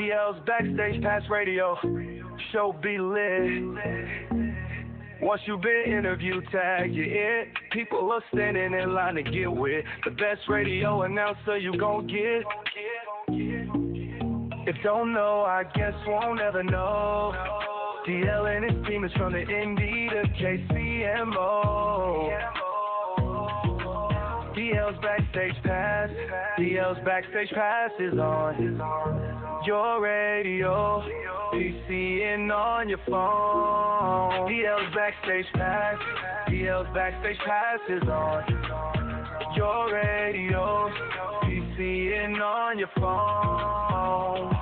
DL's Backstage Pass Radio. Show be lit. Once you've been interviewed, tag you in. People are standing in line to get with the best radio announcer you gon' get. If don't know, I guess won't ever know. DL and his team is from the Indy to KCMO. DL's Backstage Pass. DL's Backstage Pass is on your radio, PC, and on your phone. DL's Backstage Pass. DL's Backstage Pass is on your radio, PC, and on your phone.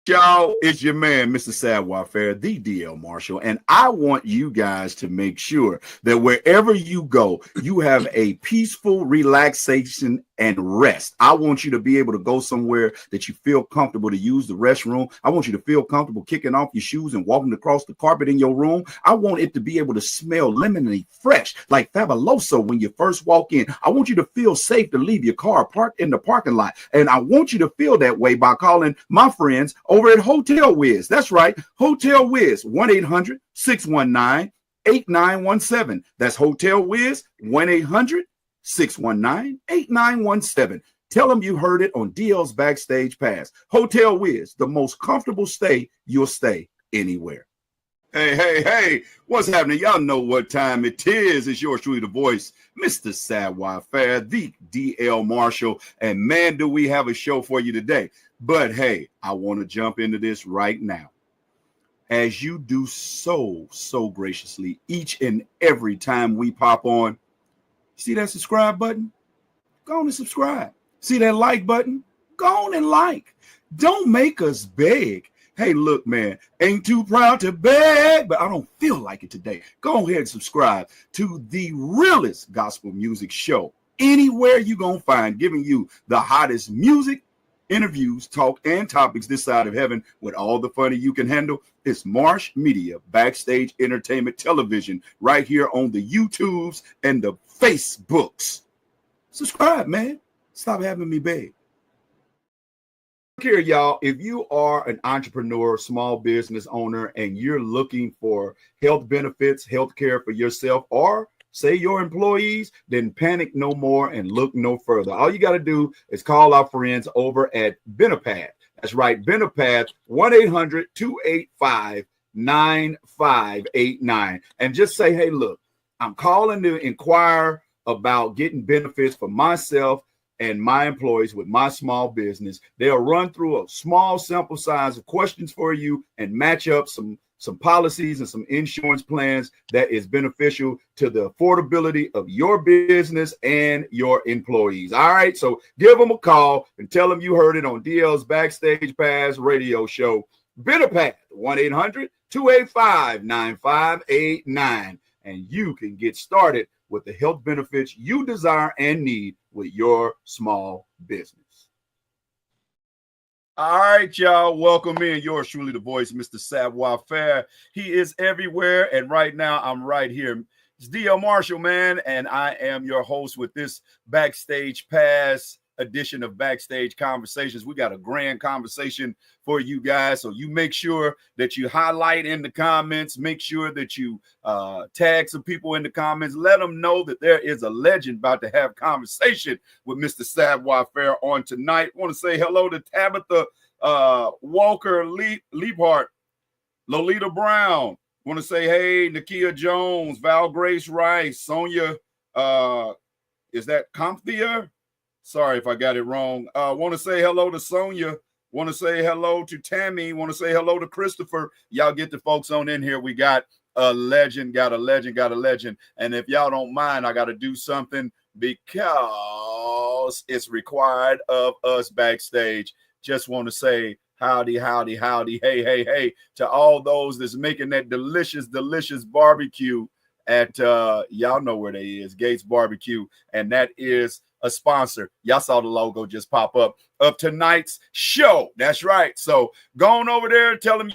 Y'all, it's your man, Mr. Savoir-Faire, the DL Marshall, and I want you guys to make sure that wherever you go, you have a peaceful relaxation and rest. I want you to be able to go somewhere that you feel comfortable to use the restroom. I want you to feel comfortable kicking off your shoes and walking across the carpet in your room. I want it to be able to smell lemony fresh, like Fabuloso when you first walk in. I want you to feel safe to leave your car parked in the parking lot. And I want you to feel that way by calling my friends over at Hotel Wiz. That's right, Hotel Wiz, 1-800-619-8917. That's Hotel Wiz, 1-800-619-8917. Tell them you heard it on DL's Backstage Pass. Hotel Wiz, the most comfortable stay you'll stay anywhere. Hey, what's happening? Y'all know what time it is. It's yours truly, the voice, Mr. Savoir-Faire, the DL Marshall. And man, do we have a show for you today. But hey, I want to jump into this right now. As you do so graciously each and every time we pop on, see that subscribe button? Go on and subscribe. See that like button? Go on and like. Don't make us beg. Hey, look, man, ain't too proud to beg, but I don't feel like it today. Go ahead and subscribe to the realest gospel music show anywhere you're going to find, giving you the hottest music, interviews, talk, and topics this side of heaven with all the funny you can handle. It's Marsh Media, Backstage Entertainment Television, right here on the YouTubes and the Facebooks. Subscribe, man. Stop having me beg. Look here, y'all. If you are an entrepreneur, small business owner, and you're looking for health benefits, health care for yourself, or say your employees, then panic no more and look no further. All you got to do is call our friends over at Benepath. That's right, Benepath, 1-800-285-9589. And just say, hey, look, I'm calling to inquire about getting benefits for myself and my employees with my small business. They'll run through a small sample size of questions for you and match up some policies and some insurance plans that is beneficial to the affordability of your business and your employees. All right, so give them a call and tell them you heard it on DL's Backstage Pass radio show. Benepath, 1-800-285-9589, and you can get started with the health benefits you desire and need with your small business. All right, y'all, welcome in. Yours truly, the voice, Mr. Savoir-Faire. He is everywhere, and right now I'm right here. It's DL Marshall, man, and I am your host with this Backstage Pass edition of Backstage Conversations. We got a grand conversation for you guys, so you make sure that you highlight in the comments, make sure that you tag some people in the comments, let them know that there is a legend about to have conversation with Mr. Savoir-Faire on tonight. I want to say hello to Tabitha Walker Liebhart, Lolita Brown. Want to say hey, Nakia Jones, Val Grace Rice, Sonia, is that Comthia? Sorry if I got it wrong. Want to say hello to Sonia. Want to say hello to Tammy. Want to say hello to Christopher. Y'all get the folks on in here. We got a legend, got a legend. And if y'all don't mind, I got to do something because it's required of us backstage. Just want to say howdy, hey, to all those that's making that delicious barbecue at, y'all know where they is, Gates Barbecue. And that is a sponsor. Y'all saw the logo just pop up of tonight's show. That's right. So go on over there and tell them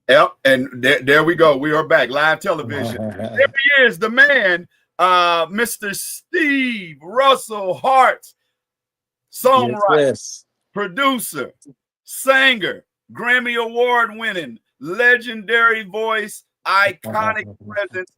Yep, and there we go. We are back live television. There he is, the man, Mr. Steve Russell Hart, Yes, songwriter, yes. producer, singer, Grammy Award winning, legendary voice, iconic presence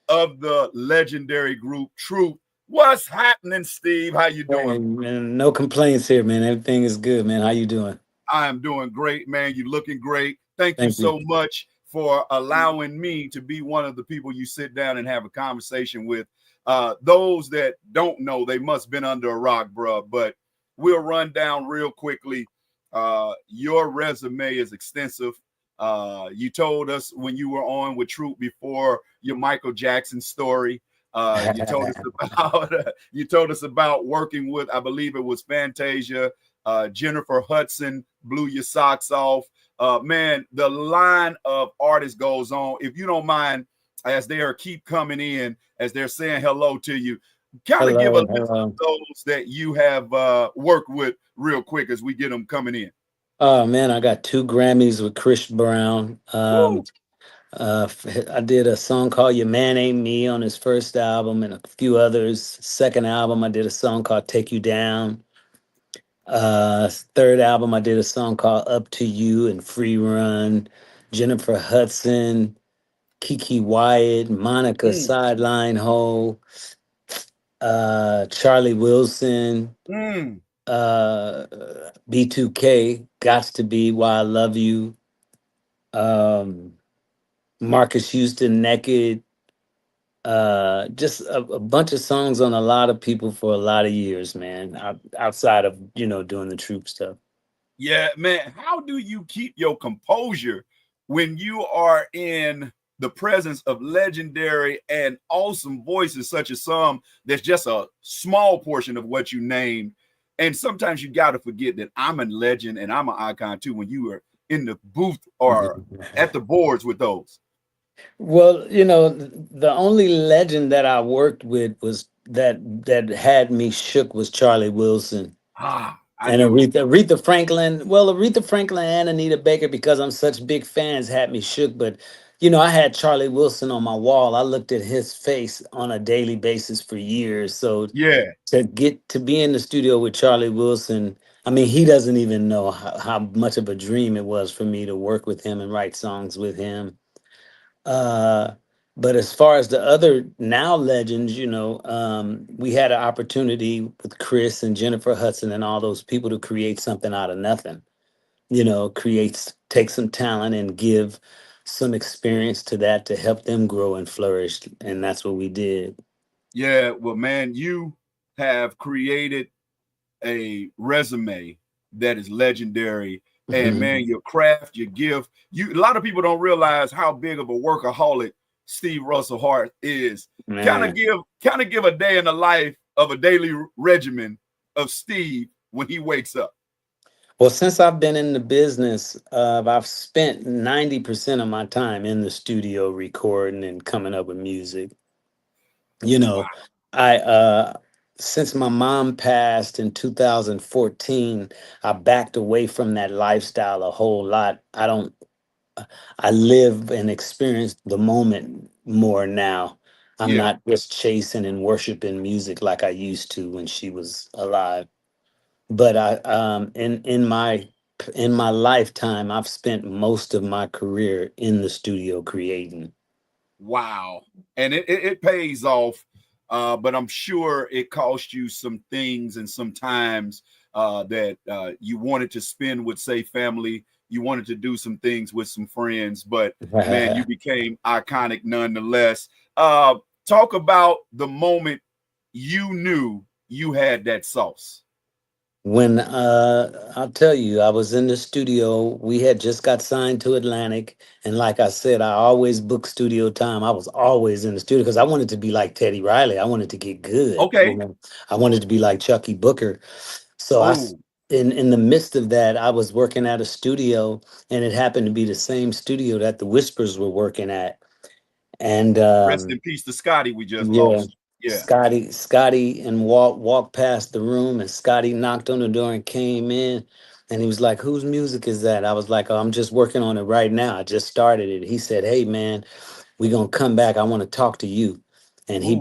of the legendary group Truth. What's happening, Steve? How you Hey, doing? man, no complaints here, man. Everything is good, man. How you doing? I am doing great, man. You're looking great. Thank you Thank you. so much for allowing me to be one of the people you sit down and have a conversation with. Those that don't know, they must have been under a rock, bro. But we'll run down real quickly. Your resume is extensive. You told us when you were on with Troop before your Michael Jackson story. You told us about you told us about working with, I believe it was Fantasia, Jennifer Hudson, Blew Your Socks Off. Man, the line of artists goes on. If you don't mind, as they are keep coming in, as they're saying hello to you, kind of give a Hello, list of hello. those that you have worked with real quick as we get them coming in. Oh man, I got 2 Grammys with Chris Brown. Woo! I did a song called "Your Man Ain't Me" on his first album, and a few others. Second album, I did a song called "Take You Down." Third album, I did a song called "Up to You" and "Free Run." Jennifer Hudson, Kiki Wyatt, Monica Mm, Sideline Ho, Charlie Wilson, mm. uh, B2K, Gots to Be Why I Love You, um, Marcus Houston, Naked, just a bunch of songs on a lot of people for a lot of years, man, outside of, doing the troop stuff. Yeah, man. How do you keep your composure when you are in the presence of legendary and awesome voices, such as some that's just a small portion of what you named? And sometimes you got to forget that I'm a legend and I'm an icon too when you are in the booth or at the boards with those. Well, the only legend that I worked with was that had me shook was Charlie Wilson. I And knew it. Aretha Franklin, well, Aretha Franklin and Anita Baker, because I'm such big fans, had me shook. But, I had Charlie Wilson on my wall. I looked at his face on a daily basis for years. So Yeah, to get to be in the studio with Charlie Wilson, I mean, he doesn't even know how much of a dream it was for me to work with him and write songs with him. Uh, but as far as the other now legends, we had an opportunity with Chris and Jennifer Hudson and all those people to create something out of nothing. Take some talent and give some experience to that to help them grow and flourish. And that's what we did. yeah. Well, man, you have created a resume that is legendary. And Mhm. man, your craft, your gift. You a lot of people don't realize how big of a workaholic Steve Russell Hart is. Man. Kind of give a day in the life of a daily regimen of Steve when he wakes up. Well, since I've been in the business, I've spent 90% of my time in the studio recording and coming up with music. you Wow. know I since my mom passed in 2014, I backed away from that lifestyle a whole lot. I live and experience the moment more now. I'm Yeah. not just chasing and worshiping music like I used to when she was alive. But I in my lifetime, I've spent most of my career in the studio creating. Wow. And it pays off. But I'm sure it cost you some things and some times that you wanted to spend with, say, family. You wanted to do some things with some friends, but man, you became iconic nonetheless. Uh, Talk about the moment you knew you had that sauce. When I'll tell you, I was in the studio. We had just got signed to Atlantic, and like I said, I always book studio time. I was always in the studio because I wanted to be like Teddy Riley. I wanted to get good. Okay. I wanted to be like Chucky Booker. So Oh, in the midst of that, I was working at a studio, and it happened to be the same studio that the Whispers were working at. And rest in peace to Scotty, we just yeah, lost. Yeah. Scotty and Walt walked past the room, and Scotty knocked on the door and came in. And he was like, whose music is that? I was like, oh, I'm just working on it right now. I just started it. He said, hey man, we're gonna come back. I want to talk to you. And Ooh, he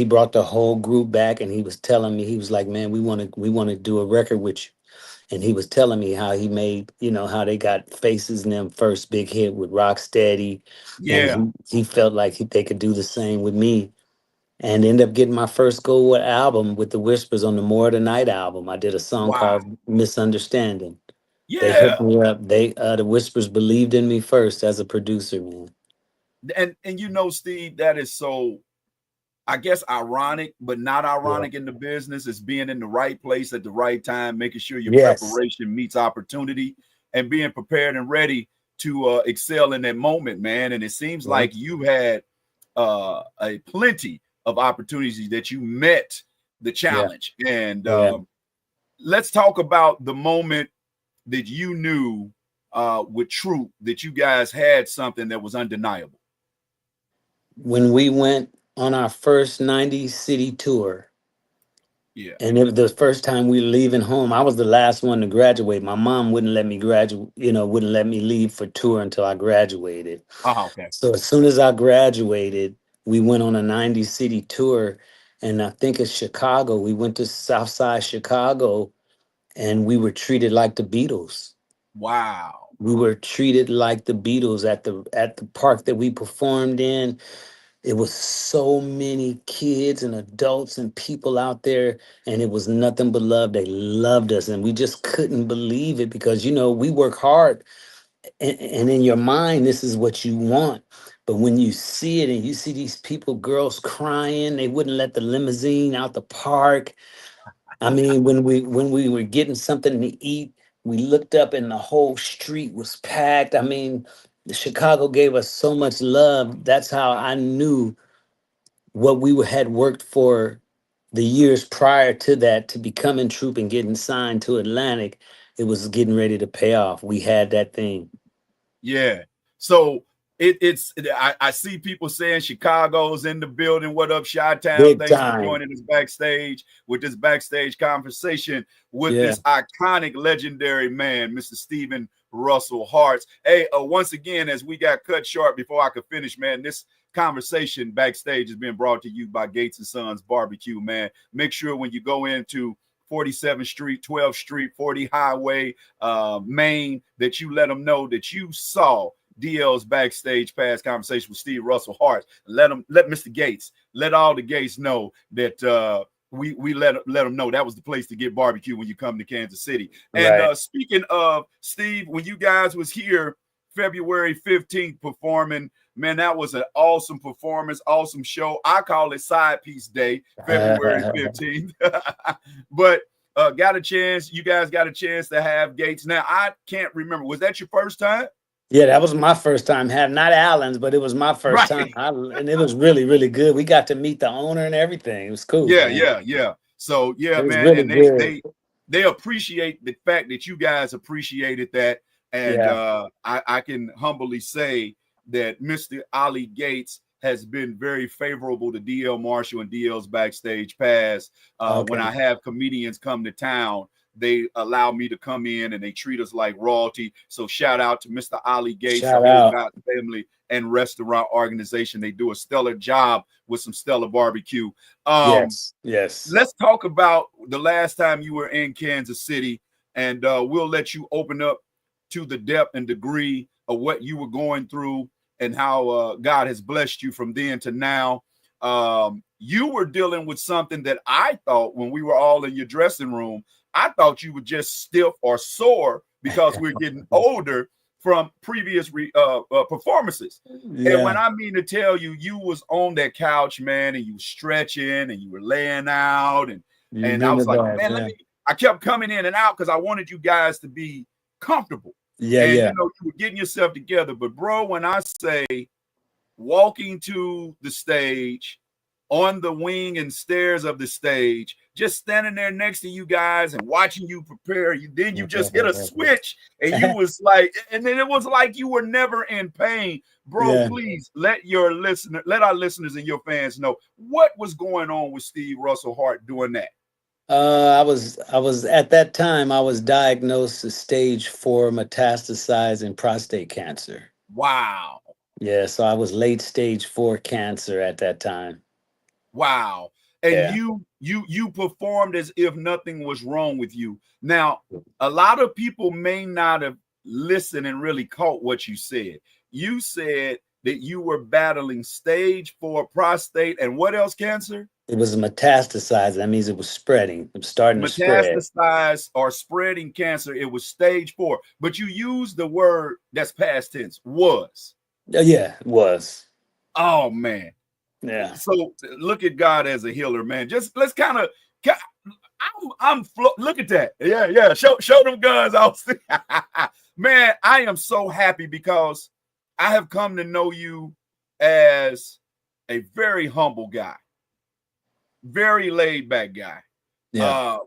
brought the whole group back, and he was telling me, he was like, man, we want to do a record with you. And he was telling me how he made, how they got Faces in them first big hit with Rocksteady. And yeah. he felt like they could do the same with me. And ended up getting my first gold album with the Whispers on the More the Night album. I did a song Wow. called Misunderstanding. They Yeah. hooked me up. The Whispers believed in me first as a producer, man. And Steve, that is so, I guess, ironic, but not Yeah. ironic in the business, is being in the right place at the right time, making sure your Yes. preparation meets opportunity, and being prepared and ready to excel in that moment, man. And it seems Yeah. like you had a plenty of opportunities that you met the Yeah. challenge. And Yeah. let's talk about the moment that you knew with Troop that you guys had something that was undeniable. When we went on our first 90 city tour, Yeah. and it was the first time we were leaving home. I was the last one to graduate. My mom wouldn't let me graduate, wouldn't let me leave for tour until I graduated. Okay. So as soon as I graduated, we went on a 90 city tour. And I think it's Chicago. We went to Southside Chicago, and we were treated like the Beatles. Wow. We were treated like the Beatles at the park that we performed in. It was so many kids and adults and people out there, and it was nothing but love. They loved us, and we just couldn't believe it because we work hard, and in your mind, this is what you want. But when you see it and you see these people, girls crying, they wouldn't let the limousine out the park. I mean, when we were getting something to eat, we looked up and the whole street was packed. I mean, Chicago gave us so much love. That's how I knew what had worked for the years prior to that to becoming Troop and getting signed to Atlantic. It was getting ready to pay off. We had that thing. Yeah. So I see people saying Chicago's in the building. What up, Chi-Town? Big Thanks for time. joining us backstage with this backstage conversation with Yeah. this iconic, legendary man, Mr. Stephen Russell Hart. Hey, once again, as we got cut short before I could finish, man, this conversation backstage is being brought to you by Gates and Sons Barbecue, man. Make sure when you go into 47th Street, 12th Street, 40 Highway, Maine, that you let them know that you saw DL's backstage pass conversation with Steve Russell Hart. Let Mr. Gates, let all the Gates know that we let them know that was the place to get barbecue when you come to Kansas City. And Right. speaking of Steve, when you guys was here February 15th performing, man, that was an awesome performance, awesome show. I call it Side Piece Day, February 15th. But you guys got a chance to have Gates. Now, I can't remember. Was that your first time? Yeah, that was my first time having, not Allen's, but it was my first time. Right. And it was really, really good. We got to meet the owner and everything. It was cool, Yeah, man. yeah, yeah. So yeah, It was man, really and good. they appreciate the fact that you guys appreciated that. And Yeah. I can humbly say that Mr. Ali Gates has been very favorable to DL Marshall and DL's backstage pass. When Okay. I have comedians come to town, they allow me to come in and they treat us like royalty. So shout out to Mr. Ali Gates, the Shout whole out. God family and restaurant organization. They do a stellar job with some stellar barbecue. Yes. Yes. Let's talk about the last time you were in Kansas City, and we'll let you open up to the depth and degree of what you were going through and how God has blessed you from then to now. You were dealing with something that I thought when we were all in your dressing room, I thought you were just stiff or sore because we're getting older from previous performances. And when Yeah. I mean to tell you, you was on that couch, man, and you were stretching and you were laying out, You and I remember was like, that? man, Yeah. I kept coming in and out because I wanted you guys to be comfortable. Yeah. And Yeah. you were getting yourself together. But bro, when I say walking to the stage, on the wing and stairs of the stage, just standing there next to you guys and watching you prepare. Then you just hit a switch and you was like, and then it was like you were never in pain. Bro, Yeah. please let our listeners and your fans know what was going on with Steve Russell Hart doing that. I was at that time I was diagnosed with stage 4 metastasizing prostate cancer. Wow. Yeah, so I was late stage 4 cancer at that time. Wow. And Yeah. you performed as if nothing was wrong with you. Now, a lot of people may not have listened and really caught what you said. You said that you were battling stage 4 prostate and what else cancer? It was metastasized. That means it was spreading. It was starting to spread. Metastasized or spreading cancer. It was stage 4. But you used the word that's past tense, was. Yeah, it was. Oh man. Yeah. So look at God as a healer, man. Just let's kind of. Look at that. Yeah, yeah. Show them guns. Man, I am so happy because I have come to know you as a very humble guy, very laid back guy. Yeah. Uh,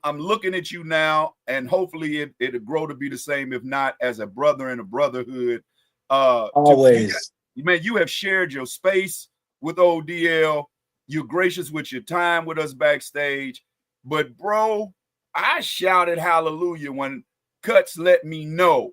I'm looking at you now, and hopefully it'll grow to be the same, if not as a brother in a brotherhood. To you, Always. man, you have shared your space with ODL. You're gracious with your time with us backstage. But bro, I shouted hallelujah when Cuts let me know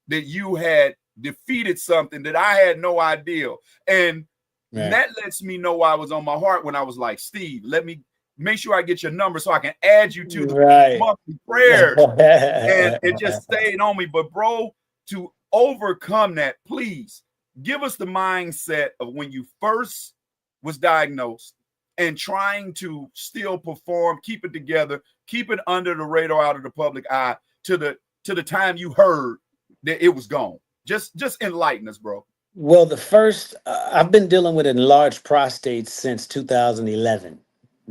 that you had defeated something that I had no idea. And Right. that lets me know I was on my heart when I was like, Steve, let me make sure I get your number so I can add you to the Right. monthly prayers. And it just stayed on me. But bro, to overcome that, please give us the mindset of when you first was diagnosed and trying to still perform, keep it together, keep it under the radar, out of the public eye, to the time you heard that it was gone. Just enlighten us, bro. Well, the first, I've been dealing with enlarged prostate since 2011.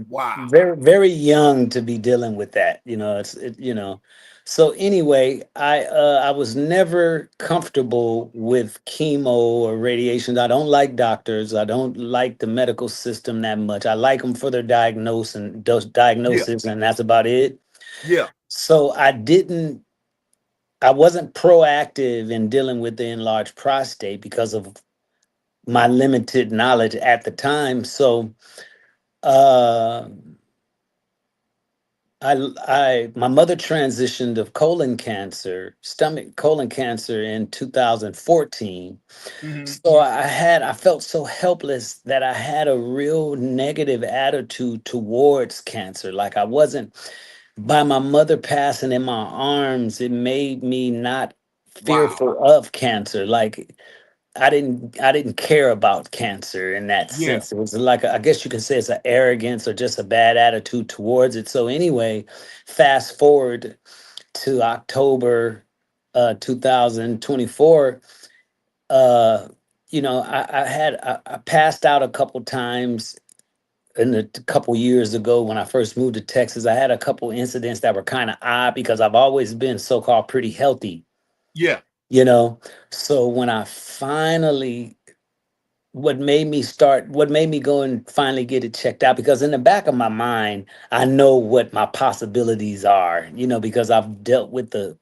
Wow. Very young to be dealing with that. So anyway, I was never comfortable with chemo or radiation. I don't like doctors. I don't like the medical system that much. I like them for their Yeah. diagnosis, and that's about it. Yeah. So I wasn't proactive in dealing with the enlarged prostate because of my limited knowledge at the time. So uh, my mother transitioned of stomach colon cancer in 2014. Mm-hmm. So I felt so helpless that I had a real negative attitude towards cancer. Like I wasn't, by my mother passing in my arms, it made me not Wow. fearful of cancer. Like I didn't care about cancer in that Yeah. sense. It was like I guess you can say it's an arrogance or just a bad attitude towards it. So anyway, fast forward to October 2024. Uh, I passed out a couple times in a couple years ago when I first moved to Texas. I had a couple incidents that were kind of odd because I've always been so-called pretty healthy, Yeah. you know. So when I finally what made me go and finally get it checked out, because in the back of my mind I know what my possibilities are, because I've dealt with the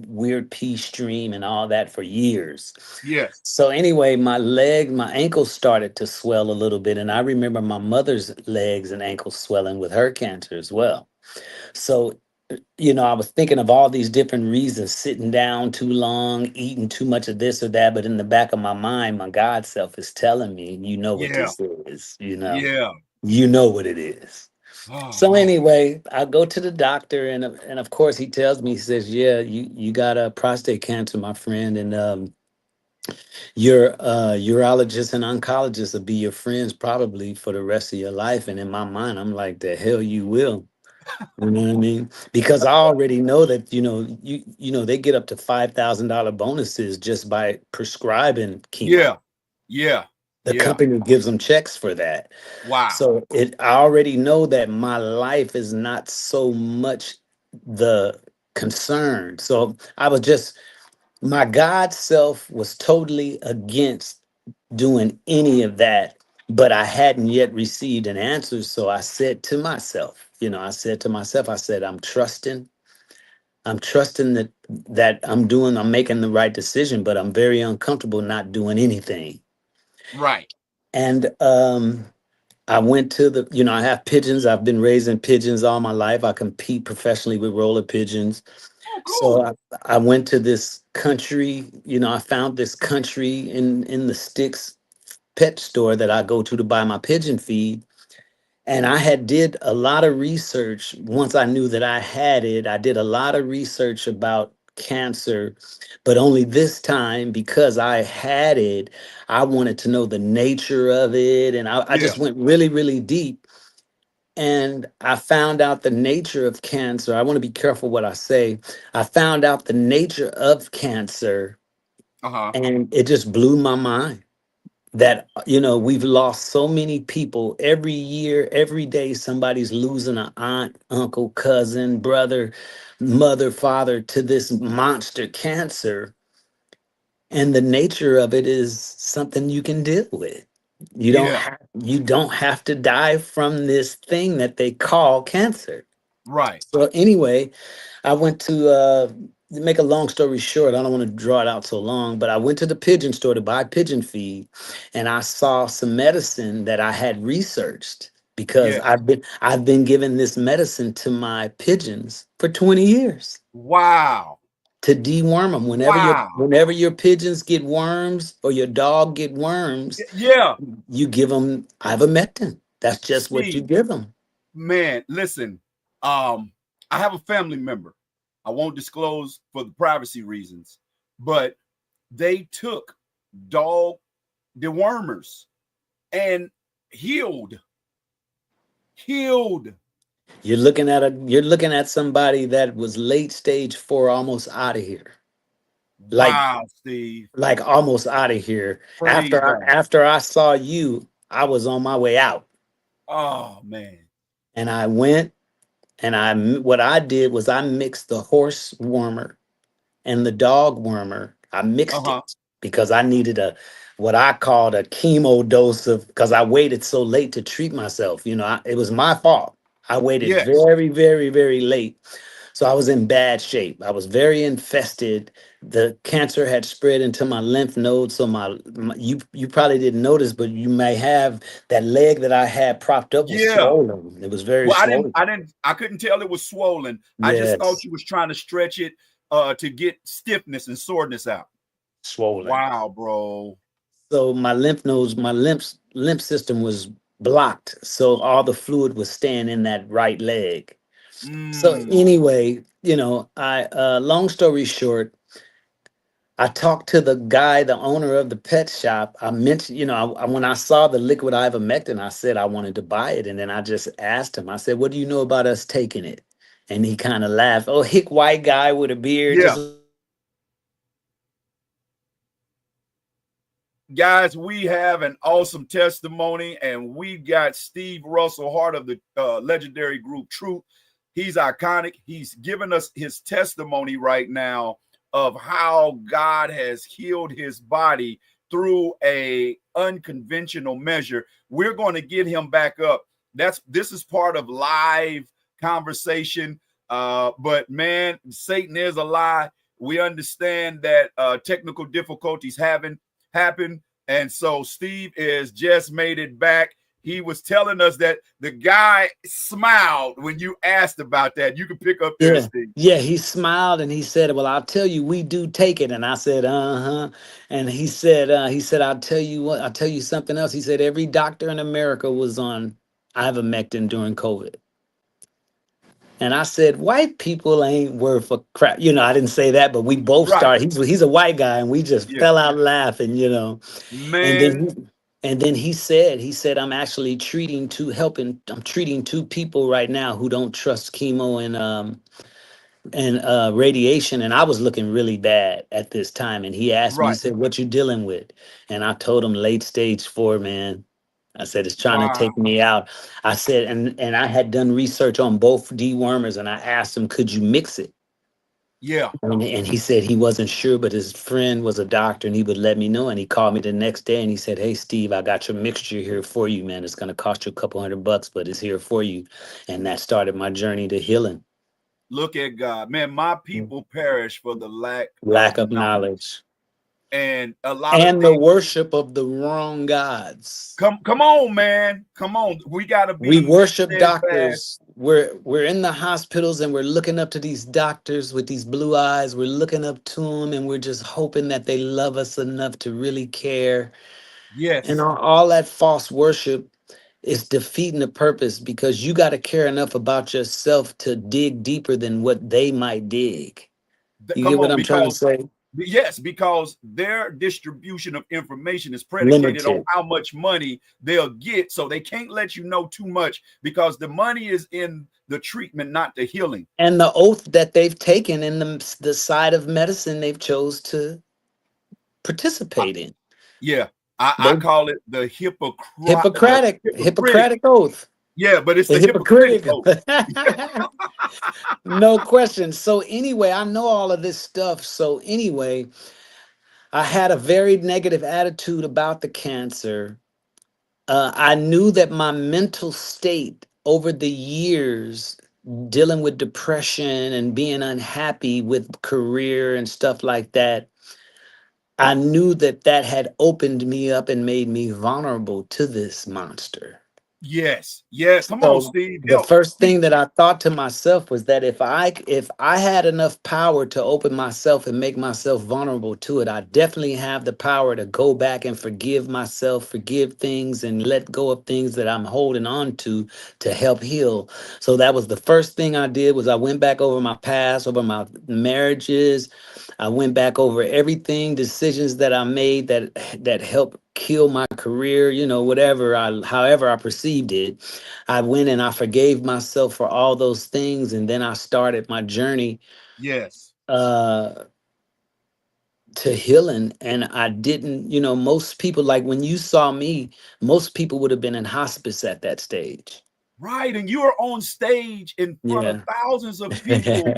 weird pee stream and all that for years. Yes. So anyway, my ankles started to swell a little bit, and I remember my mother's legs and ankles swelling with her cancer as well. So I was thinking of all these different reasons: sitting down too long, eating too much of this or that. But in the back of my mind, my God self is telling me, you know what Yeah. this is, Yeah. you know what it is. Oh So man. anyway, I go to the doctor, and of course he tells me, he says, yeah, you got a prostate cancer, my friend, and your urologist and oncologist will be your friends probably for the rest of your life. And in my mind, I'm like, the hell you will. You know what I mean? Because I already know that, they get up to $5,000 bonuses just by prescribing chemo. Yeah. Yeah. The Yeah. company gives them checks for that. Wow. So I already know that my life is not so much the concern. So my God self was totally against doing any of that, but I hadn't yet received an answer. So I said to myself, I said, I'm trusting that I'm making the right decision, but I'm very uncomfortable not doing anything. Right. And I went to the, you know, I have pigeons. I've been raising pigeons all my life. I compete professionally with roller pigeons. Oh, So cool. I went to this country, you know, I found this country in the sticks pet store that I go to buy my pigeon feed. And I had did a lot of research once I knew that I had it. I did a lot of research about cancer, but only this time because I had it, I wanted to know the nature of it. And I Yeah. just went really, really deep. And I found out the nature of cancer. I want to be careful what I say. I found out the nature of cancer, Uh-huh. and it just blew my mind that, you know, we've lost so many people every year. Every day somebody's losing an aunt, uncle, cousin, brother, mother, father to this monster cancer. And the nature of it is something you can deal with. Yeah. You don't have to die from this thing that they call cancer. Right. So anyway, I went to make a long story short, I don't want to draw it out so long, but I went to the pigeon store to buy pigeon feed, and I saw some medicine that I had researched because Yes. I've been giving this medicine to my pigeons for 20 years Wow. to deworm them. Wow. Whenever your pigeons get worms or your dog get worms, Yeah. you give them ivermectin. That's just what you Steve, give them. man, listen. Um, I have a family member. I won't disclose for the privacy reasons, but they took dog dewormers and healed. Healed. You're looking at somebody that was late stage 4, almost out of here. Like Wow, Steve. almost out of here. Praise God. After I saw you, I was on my way out. Oh man. And I went and what I did was I mixed the horse warmer and the dog wormer. I mixed Uh-huh. it because I needed a what I called a chemo dose of because I waited so late to treat myself. You know, it was my fault. I waited Yes. very, very, very late. So I was in bad shape. I was very infested. The cancer had spread into my lymph nodes. So you probably didn't notice, but you may have that leg that I had propped up was Yeah. swollen. It was very Well, swollen. I couldn't tell it was swollen. I just thought Yes, you was trying to stretch it to get stiffness and soreness out. swollen. Wow, bro. So my lymph nodes, my lymph system was blocked. So all the fluid was staying in that right leg. So Mm. anyway, you know, I long story short, I talked to the guy, the owner of the pet shop. I mentioned, you know, when I saw the liquid ivermectin, I said I wanted to buy it. And then I just asked him, I said, what do you know about us taking it? And he kind of laughed. Oh, hick white guy with a beard, Yeah. just Guys, we have an awesome testimony, and we got Steve Russell Hart of the legendary group Truth. He's iconic. He's given us his testimony right now of how God has healed his body through a unconventional measure. We're going to get him back up. This is part of live conversation. But man, Satan is a lie. We understand that technical difficulties happen. And so Steve is just made it back. He was telling us that the guy smiled when you asked about that. You can pick up there, yeah. Steve. Yeah, he smiled and he said, well, I'll tell you, we do take it. And I said, uh-huh. And he said, I'll tell you what, I'll tell you something else. He said, every doctor in America was on ivermectin during COVID. And I said, white people ain't worth a crap. You know, I didn't say that, but we both Right. started. He's a white guy, and we just Yeah. fell out laughing, you know. And Man. then he said, I'm actually I'm treating two people right now who don't trust chemo and radiation. And I was looking really bad at this time. And he asked me, he Right. said, what you dealing with? And I told him late stage 4, man. I said, it's trying to Wow. take me out. I said, and I had done research on both dewormers, and I asked him, could you mix it? Yeah. And he said he wasn't sure, but his friend was a doctor and he would let me know. And he called me the next day and he said, hey, Steve, I got your mixture here for you, man. It's going to cost you a couple $100, but it's here for you. And that started my journey to healing. Look at God. Man, my people perish for the lack of Lack of knowledge. knowledge. And a lot of And the things. worship of the wrong gods. Come on, man. Come on. We gotta We be worship steadfast. doctors. We're in the hospitals and we're looking up to these doctors with these blue eyes. We're looking up to them and we're just hoping that they love us enough to really care. And Yes. all that false worship is defeating the purpose, because you got to care enough about yourself to dig deeper than what they might dig. You Come get what on, I'm trying to because say? yes, because their distribution of information is predicated on Limited. how much money they'll get. So they can't let you know too much because the money is in the treatment, not the healing. And the oath that they've taken in the side of medicine they've chose to participate in. Yeah. I They call it the hypocritic. Hippocratic oath. Yeah, but it's The the hypocritic hypocritic. oath. No question. So anyway, I know all of this stuff. So anyway, I had a very negative attitude about the cancer. I knew that my mental state over the years, dealing with depression and being unhappy with career and stuff like that, I knew that that had opened me up and made me vulnerable to this monster. Yes. Yeah. Come on, So Steve. the Help. first thing Teach. that I thought to myself was that if I had enough power to open myself and make myself vulnerable to it, I definitely have the power to go back and forgive myself, forgive things, and let go of things that I'm holding on to help heal. So that was the first thing I did. Was I went back over my past, over my marriages. I went back over everything, decisions that I made that helped kill my career, whatever however I perceived it. I went and I forgave myself for all those things, and then I started my journey Yes. uh to healing. And I didn't, most people, like when you saw me, most people would have been in hospice at that stage. Right. And you're on stage in front of Yeah. thousands of people,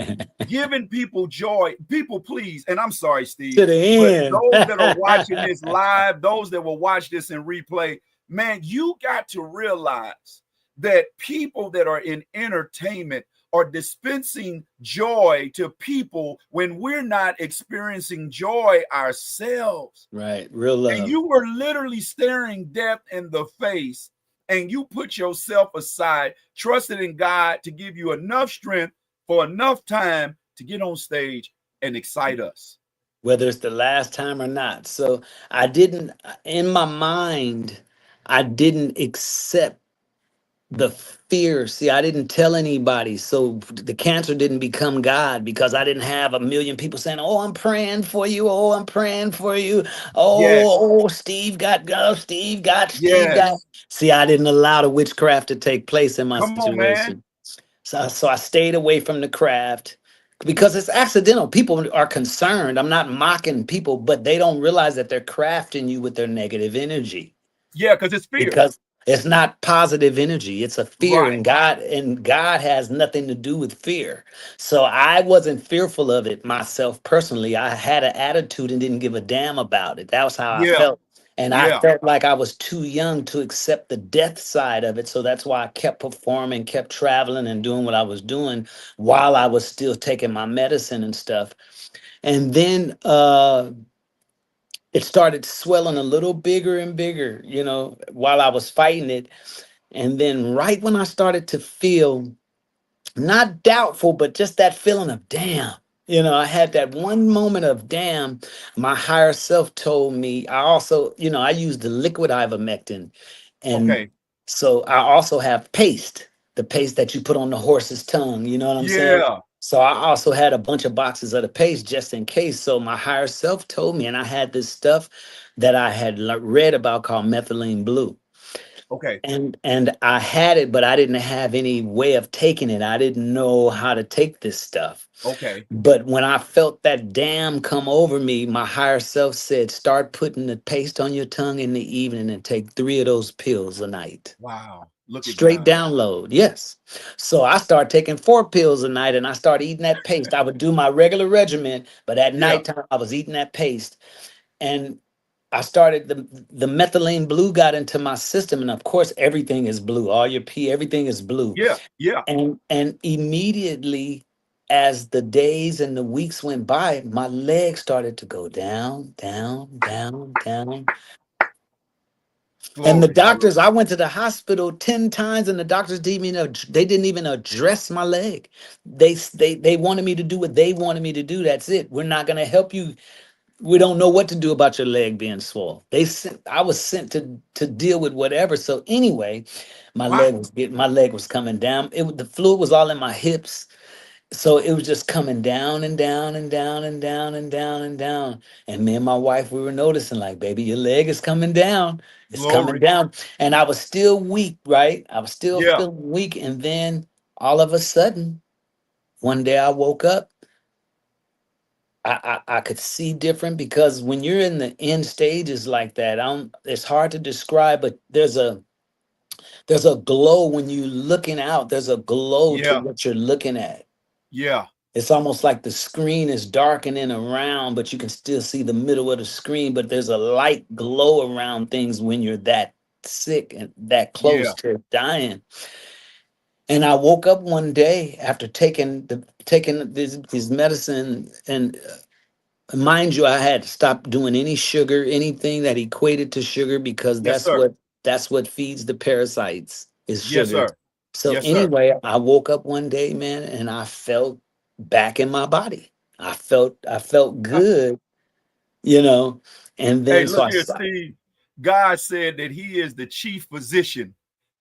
giving people joy. People, please. And I'm sorry, Steve, To the but end. those that are watching this live, those that will watch this in replay, man, you got to realize that people that are in entertainment are dispensing joy to people when we're not experiencing joy ourselves. Right. Real And love. you were literally staring death in the face, and you put yourself aside, trusted in God to give you enough strength for enough time to get on stage and excite us. Whether it's the last time or not. So I didn't, in my mind, I didn't accept the fear. See, I didn't tell anybody. So the cancer didn't become God, because I didn't have a million people saying, "Oh, I'm praying for you. Oh, I'm praying for you. Yes, Oh, Steve got, Steve got." yes. See, I didn't allow the witchcraft to take place in my Come on, man. situation. So I stayed away from the craft because it's accidental. People are concerned. I'm not mocking people, but they don't realize that they're crafting you with their negative energy, Yeah, because it's fear. because it's not positive energy. It's a fear, Right. and God has nothing to do with fear. So I wasn't fearful of it myself personally. I had an attitude and didn't give a damn about it. That was how I Yeah, felt. And I yeah, felt like I was too young to accept the death side of it. So that's why I kept performing, kept traveling and doing what I was doing while I was still taking my medicine and stuff. And then it started swelling a little bigger and bigger, while I was fighting it. And then right when I started to feel not doubtful, but just that feeling of damn, I had that one moment of damn, my higher self told me. I also, I used the liquid ivermectin. And okay. so I also have paste, the paste that you put on the horse's tongue, you know what I'm saying? Yeah, So I also had a bunch of boxes of the paste just in case. So my higher self told me, and I had this stuff that I had read about called methylene blue. okay, And I had it, but I didn't have any way of taking it. I didn't know how to take this stuff. okay. But when I felt that damn come over me, my higher self said, start putting the paste on your tongue in the evening and take 3 of those pills a night. Wow. Look at Straight God. download. Yes. So I started taking 4 pills a night and I started eating that paste. I would do my regular regimen, but at Yeah, nighttime I was eating that paste. And I started the methylene blue got into my system, and of course everything is blue. All your pee, everything is blue. yeah, yeah. And immediately as the days and the weeks went by, my leg started to go down, down, down, down. And the Glory. doctors, I went to the hospital 10 times, and the doctors they didn't even address my leg. They wanted me to do what they wanted me to do. That's it. We're not gonna help you. We don't know what to do about your leg being swollen. I was sent to deal with whatever. So anyway, Wow. my leg was coming down. The fluid was all in my hips. So it was just coming down and down and down and down and down and down. And me and my wife, we were noticing, like, baby, your leg is coming down. It's coming Glory. down. And I was still weak, right? I was still Yeah. feeling weak. And then all of a sudden, one day I woke up. I could see different, because when you're in the end stages like that, it's hard to describe, but there's a glow when you're looking out. There's a glow to Yeah. what you're looking at. Yeah. It's almost like the screen is darkening around, but you can still see the middle of the screen. But there's a light glow around things when you're that sick and that Yeah. close to dying. And I woke up one day after taking this medicine, and mind you, I had stopped doing any sugar, anything that equated to sugar, because Yes, that's sir. what feeds the parasites is Yes, sugar. sir. So Yes, sir. anyway, I woke up one day, man, and I felt back in my body. I felt good, you know. And Hey, then so look I here, stopped. Steve. God said that he is the chief physician.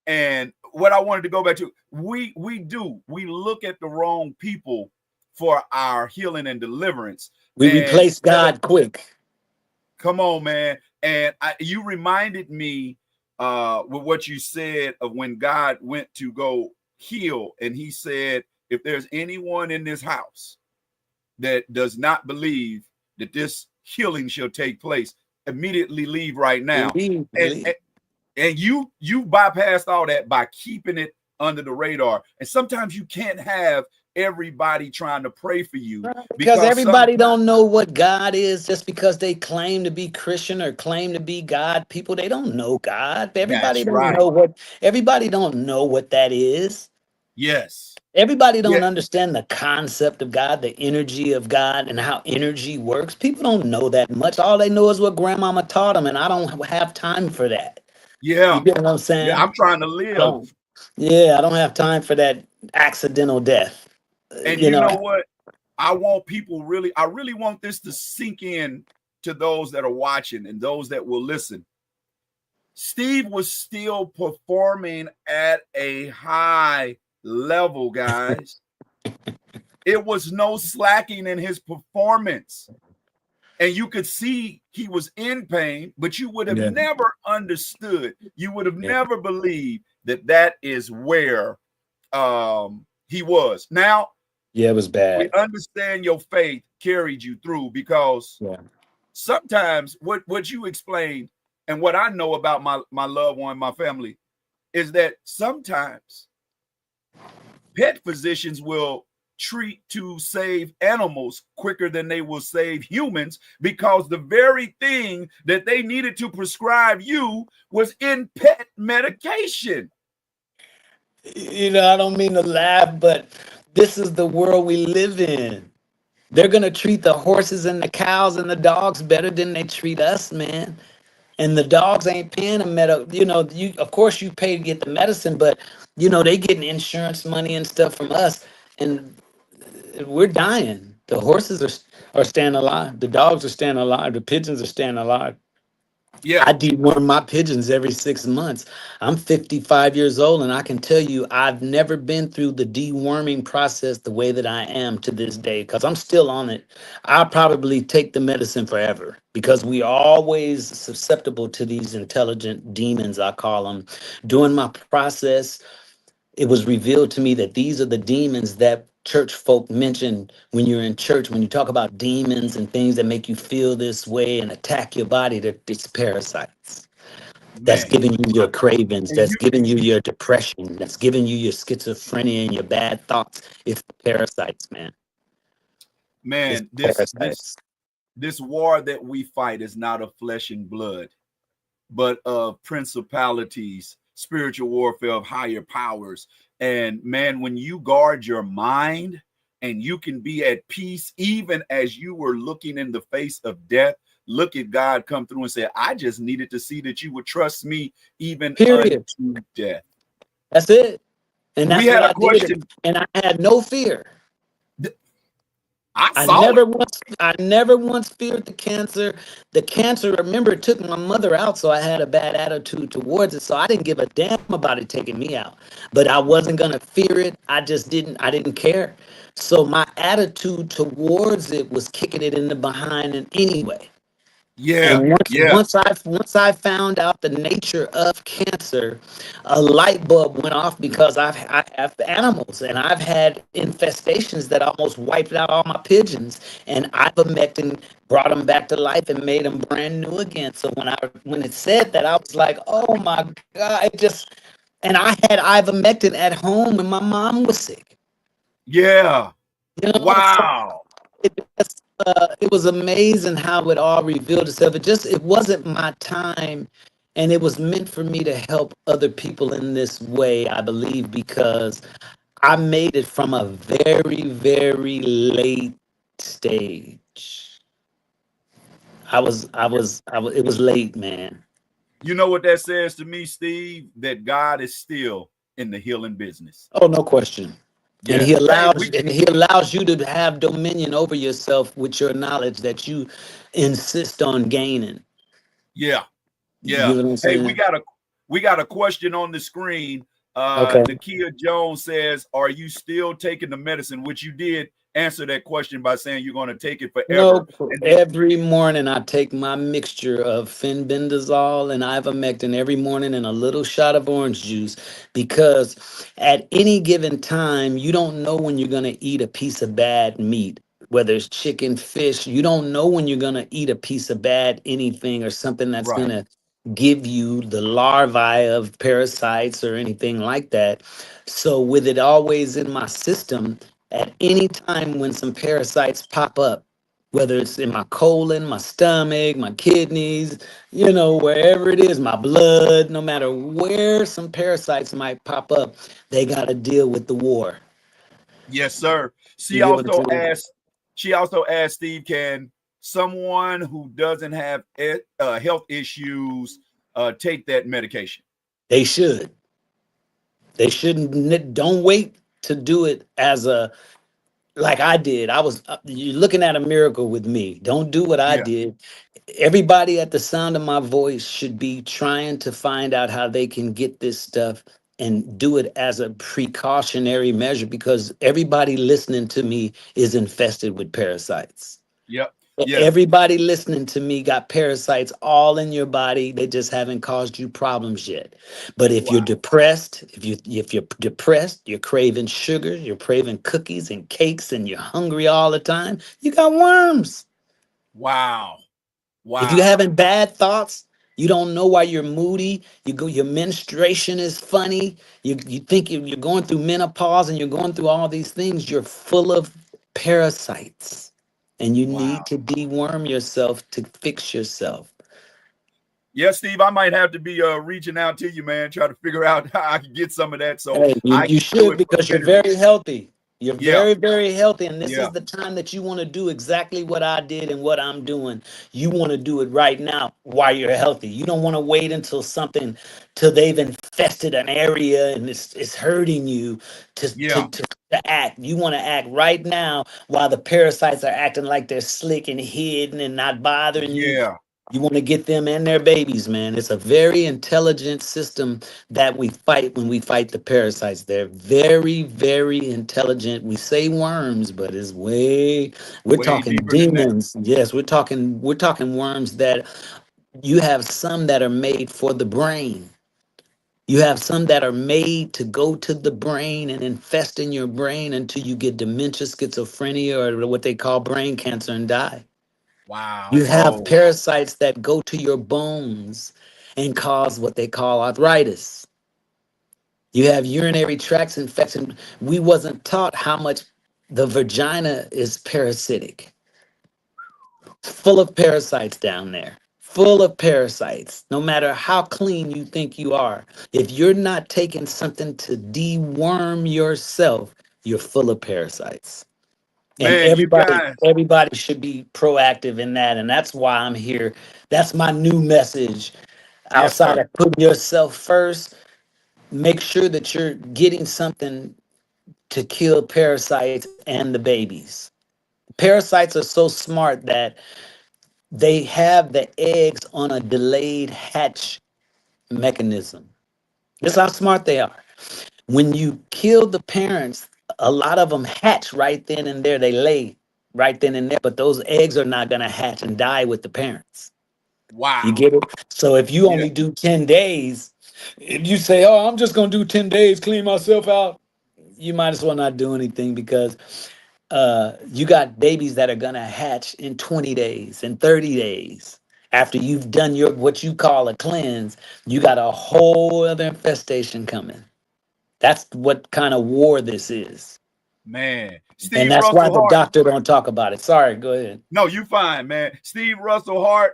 And what I wanted to go back to, we look at the wrong people for our healing and deliverance. We And replaced God quick. come on, man. And you reminded me with what you said of when God went to go heal. And he said, if there's anyone in this house that does not believe that this healing shall take place, immediately leave right now. Believe, And believe. and you bypassed all that by keeping it under the radar. And sometimes you can't have everybody trying to pray for you, Because because everybody sometimes don't know what God is just because they claim to be Christian or claim to be God. People, they don't know God. that's right. Everybody don't know what that is. Yes. Everybody Yeah. don't understand the concept of God, the energy of God, and how energy works. People don't know that much. All they know is what grandmama taught them, and I don't have time for that. You Yeah. get what I'm Yeah. saying? I'm trying to I live. don't. Yeah, I don't have time for that accidental death. And You you know know, what? I really want this to sink in to those that are watching and those that will listen. Steve was still performing at a high level, guys. It was no slacking in his performance. And you could see he was in pain, but you would have yeah, never understood. You would have yeah, never believed that that is where he was. Now, yeah, it was we bad. understand your faith carried you through, because Yeah. sometimes what you explained and what I know about my loved one, my family, is that sometimes pet physicians will treat to save animals quicker than they will save humans, because the very thing that they needed to prescribe you was in pet medication. I don't mean to laugh, but this is the world we live in. They're gonna treat the horses and the cows and the dogs better than they treat us, man. And the dogs ain't paying a you of course you pay to get the medicine, but they getting insurance money and stuff from us, and we're dying. The horses are staying alive. The dogs are staying alive. The pigeons are staying alive. Yeah, I deworm my pigeons every 6 months. I'm 55 years old, and I can tell you I've never been through the deworming process the way that I am to this day, because I'm still on it. I'll probably take the medicine forever, because we are always susceptible to these intelligent demons, I call them. During my process, it was revealed to me that these are the demons that church folk mention when you're in church. When you talk about demons and things that make you feel this way and attack your body, that it's parasites. That's man. giving you your cravings. And That's giving you your depression. That's giving you your schizophrenia and your bad thoughts. It's parasites, man. It's man, parasites. this war that we fight is not of flesh and blood, but of principalities, spiritual warfare of higher powers. And man, when you guard your mind, and you can be at peace even as you were looking in the face of death. Look at God come through and say, I just needed to see that you would trust me even Period. unto death. That's it. And We that's had what a I did. question. And I had no fear. I I saw it. never once feared the cancer. The cancer, remember, it took my mother out, so I had a bad attitude towards it. So I didn't give a damn about it taking me out. But I wasn't gonna fear it. I didn't care. So my attitude towards it was kicking it in the behind and anyway. Yeah, And yeah, once I found out the nature of cancer, a light bulb went off because I have animals and I've had infestations that almost wiped out all my pigeons, and ivermectin brought them back to life and made them brand new again. So when it said that, I was like, oh my God, it just, and I had ivermectin at home when my mom was sick. yeah. You know, so Wow. it was amazing how it all revealed itself. It wasn't my time, and it was meant for me to help other people in this way, I believe, because I made it from a very, very late stage. It was late, man. You know what that says to me, Steve? That God is still in the healing business. Oh, no question. Yes. Hey, we And he allows you to have dominion over yourself with your knowledge that you insist on gaining. yeah, You yeah. get what I'm Hey, saying? we got a question on the screen. Okay. Nakia Jones says, are you still taking the medicine? Which you did answer that question by saying you're going to take it forever. No, And then, every morning I take my mixture of fenbendazole and ivermectin every morning and a little shot of orange juice because at any given time, you don't know when you're going to eat a piece of bad meat, whether it's chicken, fish. You don't know when you're going to eat a piece of bad anything or something that's going right. to give you the larvae of parasites or anything like that. So, with it always in my system, at any time when some parasites pop up, whether it's in my colon, my stomach, my kidneys, wherever it is, my blood, no matter where some parasites might pop up, they got to deal with the war. Yes, sir. You get what I'm saying? She also asked Steve, can someone who doesn't have health issues take that medication? They should. They shouldn't. Don't wait to do it as a like I did. You're looking at a miracle with me. Don't do what I Yeah. did. Everybody at the sound of my voice should be trying to find out how they can get this stuff and do it as a precautionary measure because everybody listening to me is infested with parasites. Yep. Yes. Everybody listening to me got parasites all in your body. They just haven't caused you problems yet. But if you're Wow. depressed, if you're depressed, you're craving sugar, you're craving cookies and cakes, and you're hungry all the time, you got worms. Wow. If you're Wow. having bad thoughts, you don't know why you're moody. Your menstruation is funny. You think you're going through menopause and you're going through all these things. You're full of parasites, and you Wow. need to deworm yourself to fix yourself. Yeah, Steve, I might have to be reaching out to you, man, try to figure out how I can get some of that so Hey, I you can do should it because you're preventative. very healthy. You're Yeah. very, very healthy. And this Yeah. is the time that you want to do exactly what I did and what I'm doing. You want to do it right now while you're healthy. You don't want to wait till they've infested an area and it's hurting you Yeah. to act. You want to act right now while the parasites are acting like they're slick and hidden and not bothering you. Yeah. You want to get them and their babies, man. It's a very intelligent system that we fight when we fight the parasites. They're very, very intelligent. We say worms, but we're Way talking deeper than that. demons. Yes, we're talking worms that you have some that are made for the brain. You have some that are made to go to the brain and infest in your brain until you get dementia, schizophrenia, or what they call brain cancer and die. Wow. You have Oh, parasites that go to your bones and cause what they call arthritis. You have urinary tracts infection. We wasn't taught how much the vagina is parasitic, full of parasites down there, full of parasites. No matter how clean you think you are, if you're not taking something to deworm yourself, you're full of parasites. And Man, you guys. everybody should be proactive in that. And that's why I'm here. That's my new message. Yes, Outside sir. of putting yourself first, make sure that you're getting something to kill parasites and the babies. Parasites are so smart that they have the eggs on a delayed hatch mechanism. That's how smart they are. When you kill the parents, a lot of them hatch right then and there. They lay right then and there, but those eggs are not going to hatch and die with the parents. You Wow. get it? So if you Yeah. only do 10 days, if you say, oh, I'm just going to do 10 days, clean myself out, you might as well not do anything because you got babies that are going to hatch in 20 days, in 30 days. After you've done your what you call a cleanse, you got a whole other infestation coming. That's what kind of war this is. Man. And Steve that's why Russell the Hart. doctor don't talk about it. Sorry, go ahead. No, you fine, man. Steve Russell Hart,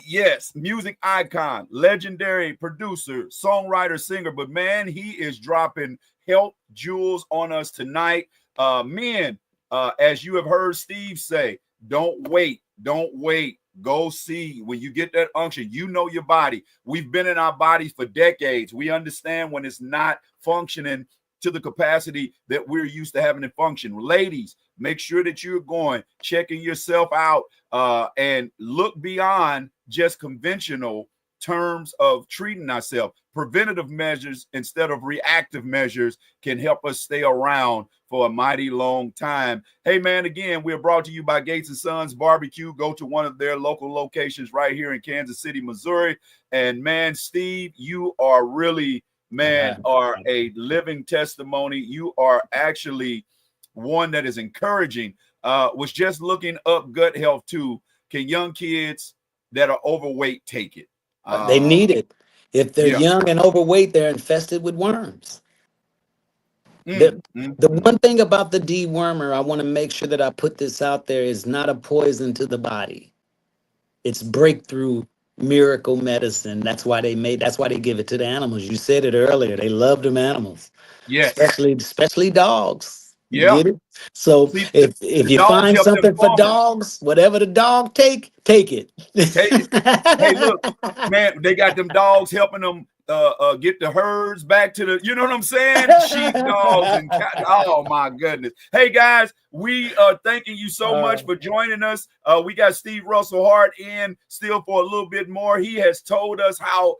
yes, music icon, legendary producer, songwriter, singer, but man, he is dropping health jewels on us tonight. Men, as you have heard Steve say, don't wait, don't wait. Go see when you get that unction. You know your body. We've been in our bodies for decades. We understand when it's not functioning to the capacity that we're used to having it function. Ladies, make sure that you're going, checking yourself out, and look beyond just conventional terms of treating ourselves. Preventative measures instead of reactive measures can help us stay around for a mighty long time. Hey, man, again, we're brought to you by Gates and Sons Barbecue. Go to one of their local locations right here in Kansas City, Missouri. And, man, Steve, you are really, man, are a living testimony. You are actually one that is encouraging. Was just looking up gut health too. Can young kids that are overweight take it? They need it. If they're Yeah. young and overweight, they're infested with worms. The Mm. one thing about the dewormer, I want to make sure that I put this out there, is not a poison to the body. It's breakthrough miracle medicine. That's why they give it to the animals. You said it earlier. They love them animals. Yes. Especially dogs. You Yeah. get it? So See, if the you dogs find help them something for farmers. dogs, whatever the dog take it. Take it. Hey, look, man, they got them dogs helping them get the herds back to the, you know what I'm saying? Sheep, dogs, and cats. Oh my goodness. Hey guys, we are thanking you so much for joining us. We got Steve Russell Hart in still for a little bit more. He has told us how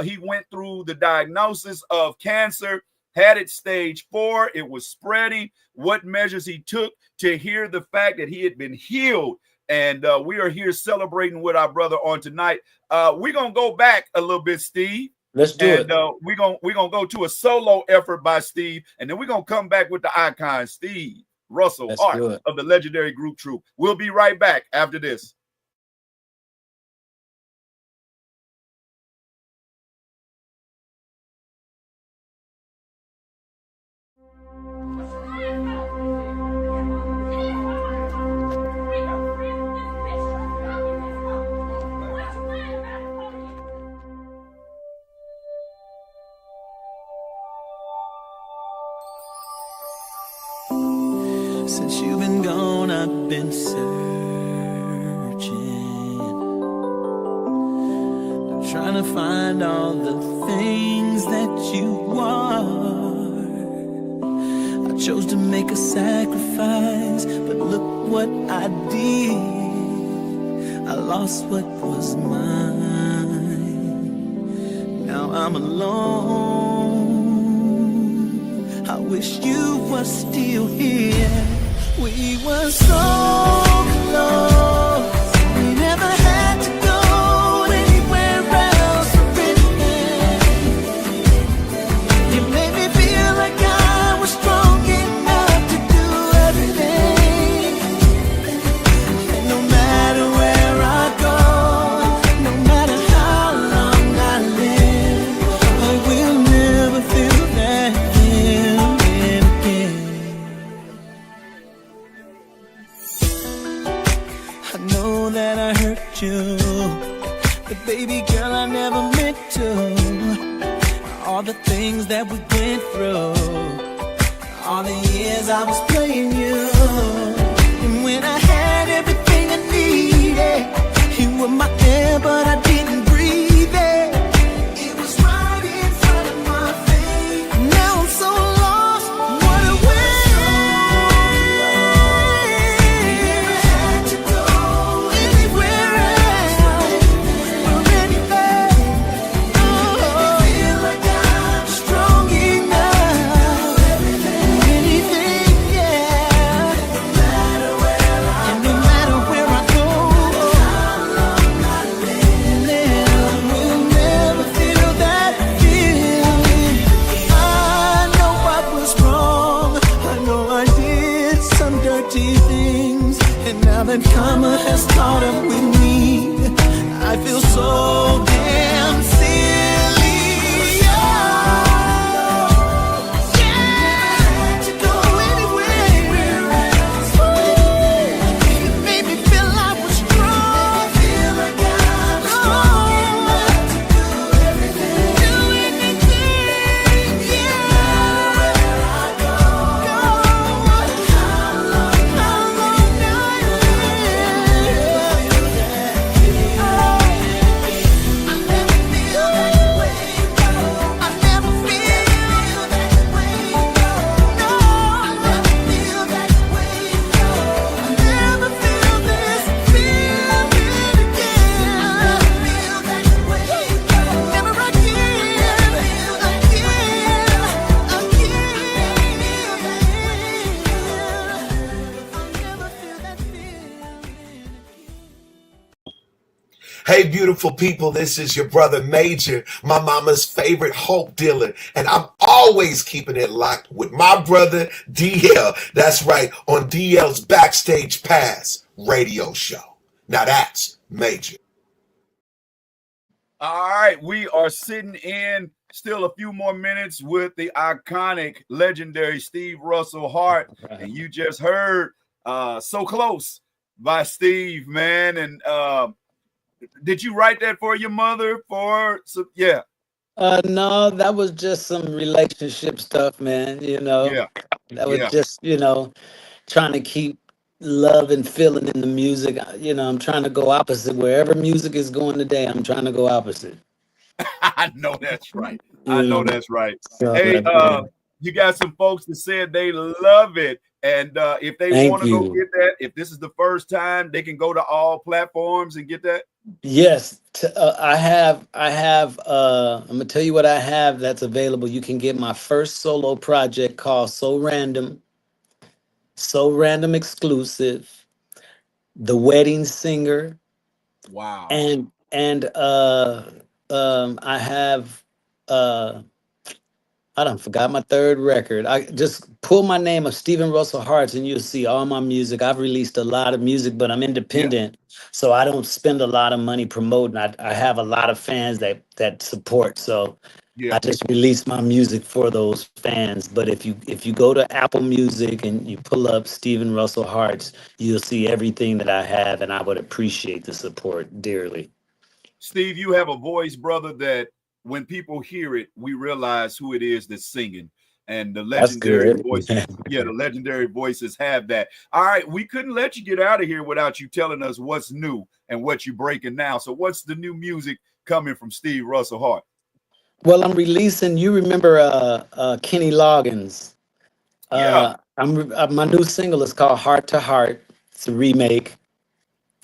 he went through the diagnosis of cancer, had it stage 4, it was spreading, what measures he took to hear the fact that he had been healed. And we are here celebrating with our brother on tonight. We're gonna go back a little bit, Steve. Let's do it. We're gonna go to a solo effort by Steve, and then we're gonna come back with the icon, Steve Russell Hart of the legendary group Troop. We'll be right back after this. Since you've been gone, I've been searching, trying to find all the things that you are. I chose to make a sacrifice, but look what I did. I lost what was mine. Now I'm alone. I wish you were still here. We were so close. We never had to go anywhere else forbidden. You made me feel like I was strong enough to do everything. And no matter where I go, no matter how long I live, I will never feel that feeling again. I know that I hurt you, but baby girl, I never meant to. All the things that we went through, All the years I was playing you, and when I had everything I needed, you were my air, but I didn't breathe it. It was right in front of my face. Now I'm so lost. What a waste. Never had to go anywhere else or anything. Oh, feel like I'm strong enough. Anything, yeah. No matter where I go, we'll never feel that feeling. I know I was wrong. I know I did some dirty things, and now that karma has caught up with me, I feel so damn silly. Yeah, to go anywhere else. It made me feel I was strong. Feel like I'm strong enough to do everything. Do anything, yeah. Where I go. How long now? I never feel that way. I never feel that way. No, I never feel that way. I never feel this feeling again. Feel that way. Never Hey, beautiful people, this is your brother Major, my mama's favorite Hulk dealer, and I'm always keeping it locked with my brother DL. That's right, on DL's Backstage Pass radio show. Now that's Major. All right, we are sitting in still a few more minutes with the iconic, legendary Steve Russell Hart, and you just heard "So Close" by Steve, man. And did you write that for your mother? Yeah, No, that was just some relationship stuff, man. yeah, That was yeah. just, trying to keep love and feeling in the music. I'm trying to go opposite. Wherever music is going today, I'm trying to go opposite. I know that's right. I You know know, that's right. so Hey, you got some folks that said they love it, and if they want thank to go you. get that, if this is the first time, they can go to all platforms and get that. Yes, I have. I'm gonna tell you what I have that's available. You can get my first solo project called So Random exclusive, The Wedding Singer, Wow. and I have I done forgot my third record. I just pull my name of Stephen Russell Hart and you'll see all my music. I've released a lot of music, but I'm Yeah, independent, so I don't spend a lot of money promoting. I have a lot of fans that support, so I yeah. just release my music for those fans. But if you go to Apple Music and you pull up Stephen Russell Hart, you'll see everything that I have, and I would appreciate the support dearly. Steve, you have a voice, brother, that when people hear it, we realize who it is that's singing. And the That's legendary good. voices, yeah, the legendary voices have that. All right, we couldn't let you get out of here without you telling us what's new and what you're breaking now. So, what's the new music coming from Steve Russell Hart? Well, I'm releasing. You remember Kenny Loggins? Yeah. My new single is called Heart to Heart. It's a remake,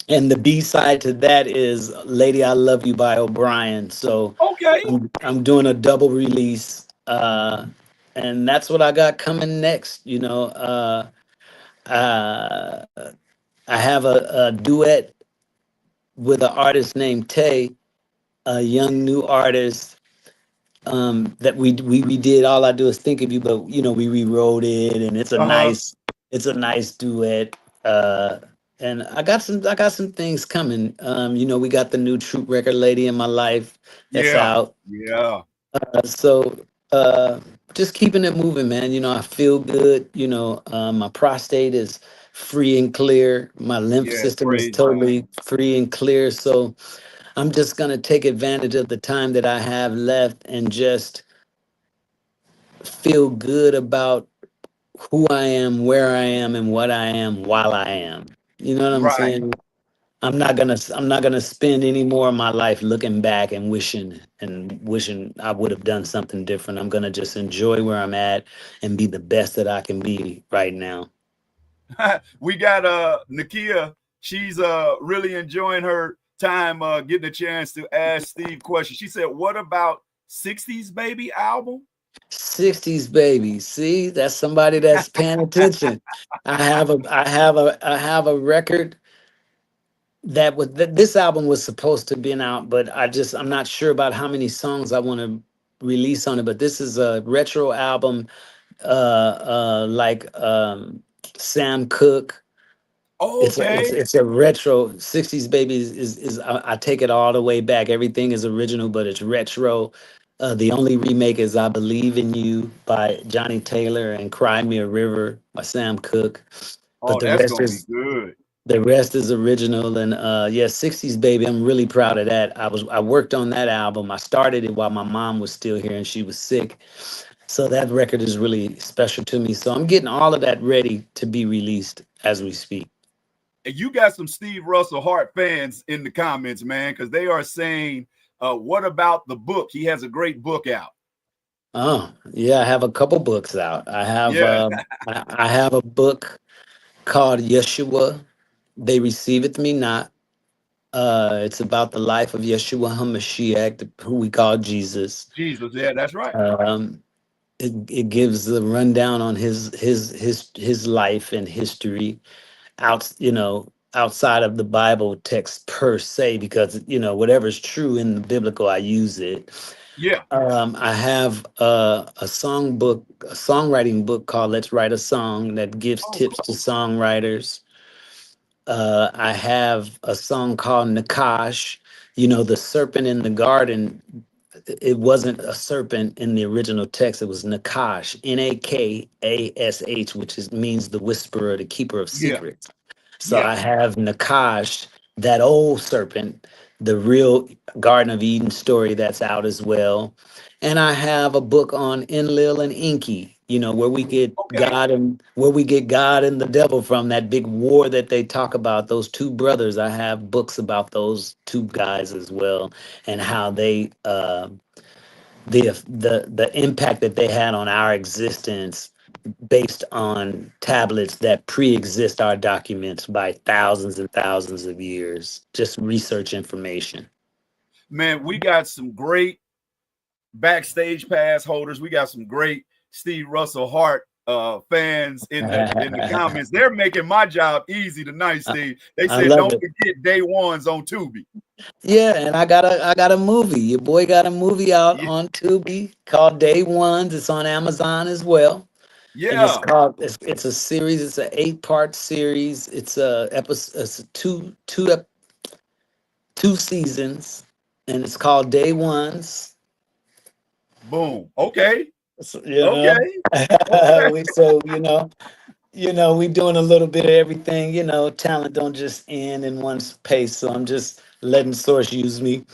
and the B side to that is "Lady I Love You" by O'Brien. So Okay. I'm doing a double release, and that's what I got coming next. Uh, I have a duet with an artist named Tay, a young new artist that we did. All I do is think of you, but we rewrote it, and Uh-huh. it's a nice duet. And I got some things coming. We got the new Troop record, Lady in My Life, that's Yeah. out. Yeah. So just keeping it moving, man. I feel good. My prostate is free and clear. My lymph Yes. system is Praise God. totally free and clear. So I'm just gonna take advantage of the time that I have left and just feel good about who I am, where I am, and what I am while I am. You know what I'm Right. saying? I'm not gonna spend any more of my life looking back and wishing I would have done something different. I'm gonna just enjoy where I'm at and be the best that I can be right now. We got Nakia. She's really enjoying her time getting a chance to ask Steve questions. She said, "What about 60s Baby album?" 60s baby. See, that's somebody that's paying attention. I have a record this album was supposed to be out, but I'm not sure about how many songs I want to release on it. But this is a retro album, like Sam Cooke. Okay. It's a retro 60s baby I take it all the way back. Everything is original, but it's retro. The only remake is I Believe in You by Johnny Taylor and Cry Me a River by Sam Cooke. But Oh, that's gonna be good. the rest is original. And yeah, 60s baby, I'm really proud of that. I worked on that album. I started it while my mom was still here and she was sick. So that record is really special to me. So I'm getting all of that ready to be released as we speak. And you got some Steve Russell Hart fans in the comments, man, because they are saying, "What about the book? He has a great book out." Oh, yeah, I have a couple books out. Yeah. I have a book called Yeshua, They Receiveth Me Not. It's about the life of Yeshua HaMashiach, who we call Jesus. Jesus. Yeah, that's right. Um, it gives the rundown on his life and history outside of the Bible text per se, because whatever's true in the biblical, I use it. Yeah. I have a songwriting book called Let's Write a Song that gives Oh, tips to songwriters. I have a song called Nakash. The serpent in the garden, it wasn't a serpent in the original text. It was Nakash, Nakash, which means the whisperer, the keeper of yeah. secrets. So Yeah. I have Nakash, that old serpent, the real Garden of Eden story that's out as well. And I have a book on Enlil and Enki, where we get Okay. God and the devil from, that big war that they talk about, those two brothers. I have books about those two guys as well, and how they the impact that they had on our existence based on tablets that pre-exist our documents by thousands and thousands of years. Just research information. Man, we got some great backstage pass holders. We got some great Steve Russell Hart fans in the comments. They're making my job easy tonight, Steve. They I said, love "Don't it. forget day ones on Tubi." Yeah, and I got a movie. Your boy got a movie out Yeah. on Tubi called Day Ones. It's on Amazon as well. And Yeah. it's a series. It's an 8-part series. It's a episode. It's two seasons, and it's called Day Ones. Boom. Okay. So, Okay. Okay. we doing a little bit of everything. Talent don't just end in one pace. So I'm just letting Source use me.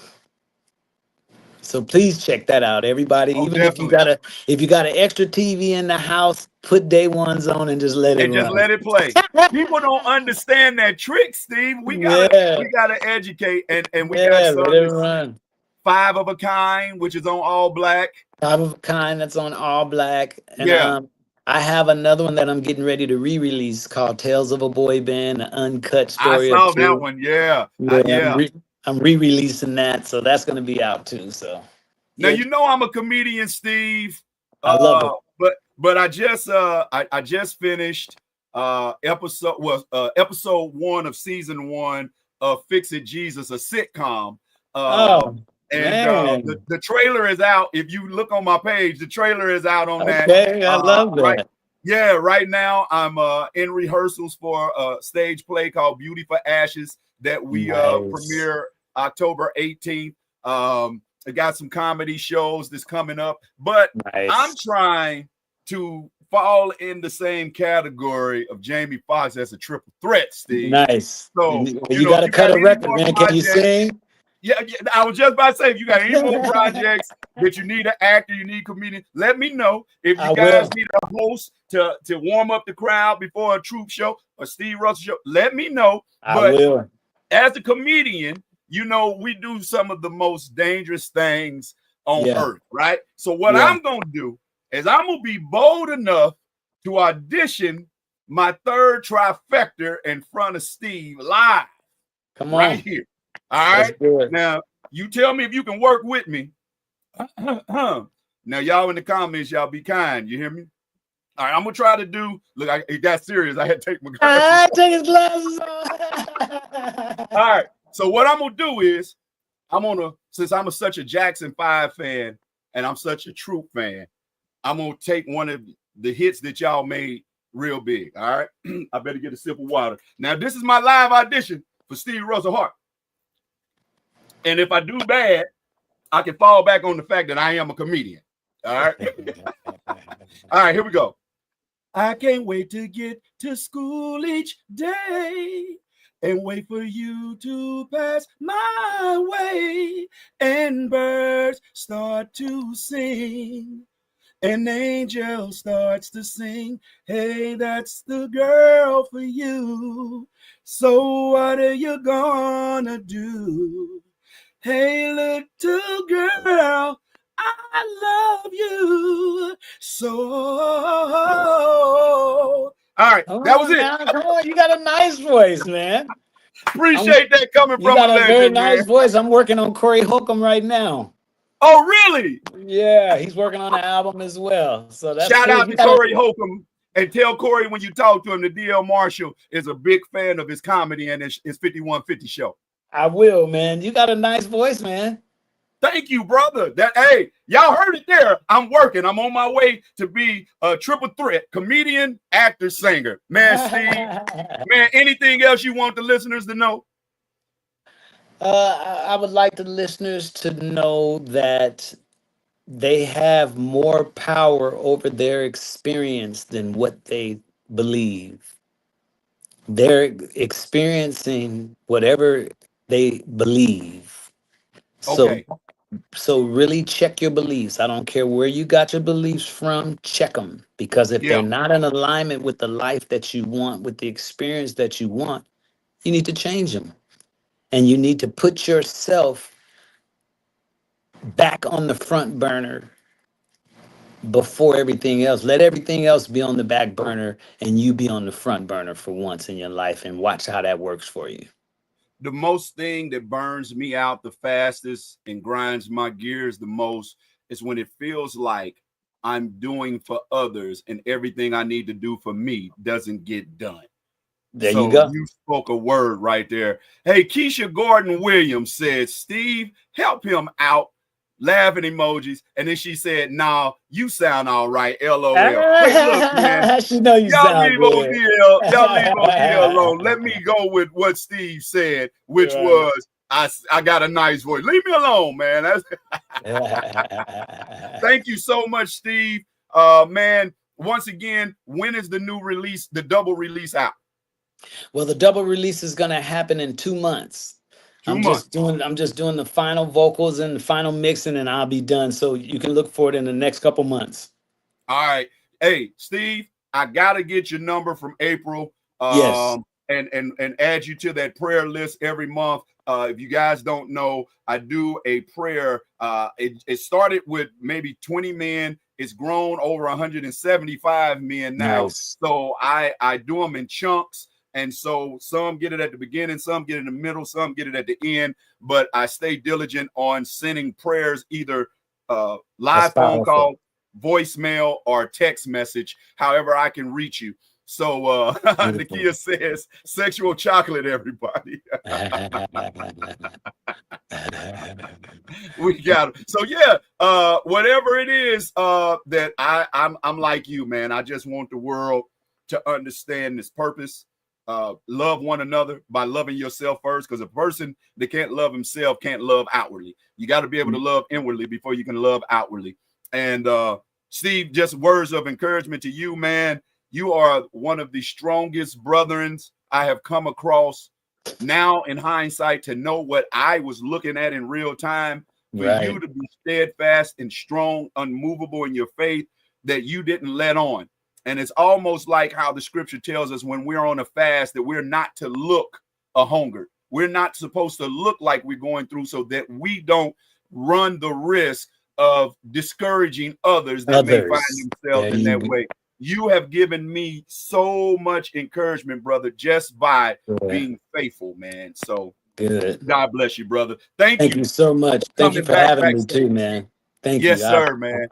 So please check that out, everybody. Oh, Even definitely. if you got an extra TV in the house, put Day Ones on and just let it And just run. let it play. People don't understand that trick, Steve. We gotta Yeah, we gotta educate, and we got yeah, some let it that's run. 5 of a kind, which is on all black. Top of a kind that's on all black. And Yeah. I have another one that I'm getting ready to re-release called Tales of a Boy Band, the uncut I story of saw that two. one. Yeah. Yeah, Yeah. I'm re-releasing that, so that's gonna be out too. So Now yeah, you know I'm a comedian, Steve. I love it. But I just finished episode 1 of season 1 of Fix It Jesus, a sitcom. Oh And man, the trailer is out. If you look on my page, the trailer is out on that. okay, I love Right. that. Yeah, right now I'm in rehearsals for a stage play called Beauty for Ashes that we Nice, premiere October 18th. I got some comedy shows that's coming up, but I'm nice, trying to fall in the same category of Jamie Foxx as a triple threat, Steve. nice. So, You if got to you cut got a any record, more man. Can you projects, sing? Yeah, I was just about to say, if you got any more projects that you need an actor, you need a comedian, let me know. If you guys need a host to warm up the crowd before a troop show or Steve Russell show, let me know. I will. As a comedian, you know, we do some of the most dangerous things on earth, right? So what I'm going to do is I'm going to be bold enough to audition my third trifecta in front of Steve live. Come on. Right here. All right. Now, you tell me if you can work with me. Now, y'all in the comments, y'all be kind. You hear me? All right, I'm going to try to do, look, it got serious. I had to take my glasses off. Take his glasses off. All right. So what I'm going to do is, since I'm such a Jackson 5 fan and I'm such a Troop fan, I'm going to take one of the hits that y'all made real big. All right. I better get a sip of water. Now, this is my live audition for Steve Russell Hart. And if I do bad, I can fall back on the fact that I am a comedian. All right. All right, here we go. I can't wait to get to school each day and wait for you to pass my way. And birds start to sing. An angel starts to sing. Hey, that's the girl for you. So what are you gonna do? Hey, little girl, I love you so. All right, that was it. Come on, you got a nice voice, man. Appreciate that coming from a legend. You got a very nice man. voice. I'm working on Corey Holcomb right now. Oh, really? Yeah, he's working on an album as well. So that's shout out to Corey Holcomb, and tell Corey when you talk to him, the DL Marshall is a big fan of his comedy and his 5150 show. I will, man. You got a nice voice, man. Thank you, brother. Hey, y'all heard it there. I'm working. I'm on my way to be a triple threat comedian, actor, singer. Man, Steve, man, anything else you want the listeners to know? I would like the listeners to know that they have more power over their experience than what they believe. They're experiencing whatever they believe. Okay. So really check your beliefs. I don't care where you got your beliefs from, check them. Because if they're not in alignment with the life that you want, with the experience that you want, you need to change them. And you need to put yourself back on the front burner before everything else. Let everything else be on the back burner and you be on the front burner for once in your life, and watch how that works for you. The most thing that burns me out the fastest and grinds my gears the most is when it feels like I'm doing for others and everything I need to do for me doesn't get done. There you go. You spoke a word right there. Hey, Keisha Gordon Williams said, Steve, help him out. Laughing emojis. And then she said, "Nah, you sound all right. LOL." Hey, look, man. She know you y'all sound leave good. Y'all leave ODL alone. Let me go with what Steve said, which was, I got a nice voice. Leave me alone, man. Thank you so much, Steve. Man, once again, when is the new release, the double release out? Well, the double release is going to happen in 2 months. I'm just doing the final vocals and the final mixing, and I'll be done. So you can look for it in the next couple months. All right. Hey, Steve, I gotta get your number from April. Yes. And add you to that prayer list every month. If you guys don't know, I do a prayer. It started with maybe 20 men. It's grown over 175 men now. Nice. So I do them in chunks. And so some get it at the beginning, some get it in the middle, some get it at the end. But I stay diligent on sending prayers, either live phone call, voicemail, or text message, however I can reach you. So Nakia says, sexual chocolate, everybody. We got it. So yeah, whatever it is that I'm like you, man. I just want the world to understand this purpose. Love one another by loving yourself first, because a person that can't love himself can't love outwardly. You got to be able to love inwardly before you can love outwardly. And Steve, just words of encouragement to you, man. You are one of the strongest brethrens I have come across now in hindsight to know what I was looking at in real time, for you to be steadfast and strong, unmovable in your faith, that you didn't let on. And it's almost like how the scripture tells us when we're on a fast that we're not to look a hunger. We're not supposed to look like we're going through, so that we don't run the risk of discouraging others that may find themselves in that way. You have given me so much encouragement, brother, just by being faithful, man. So good. God bless you, brother. Thank you so much. Thank you for having me too, man. Thank you. Yes, sir, man.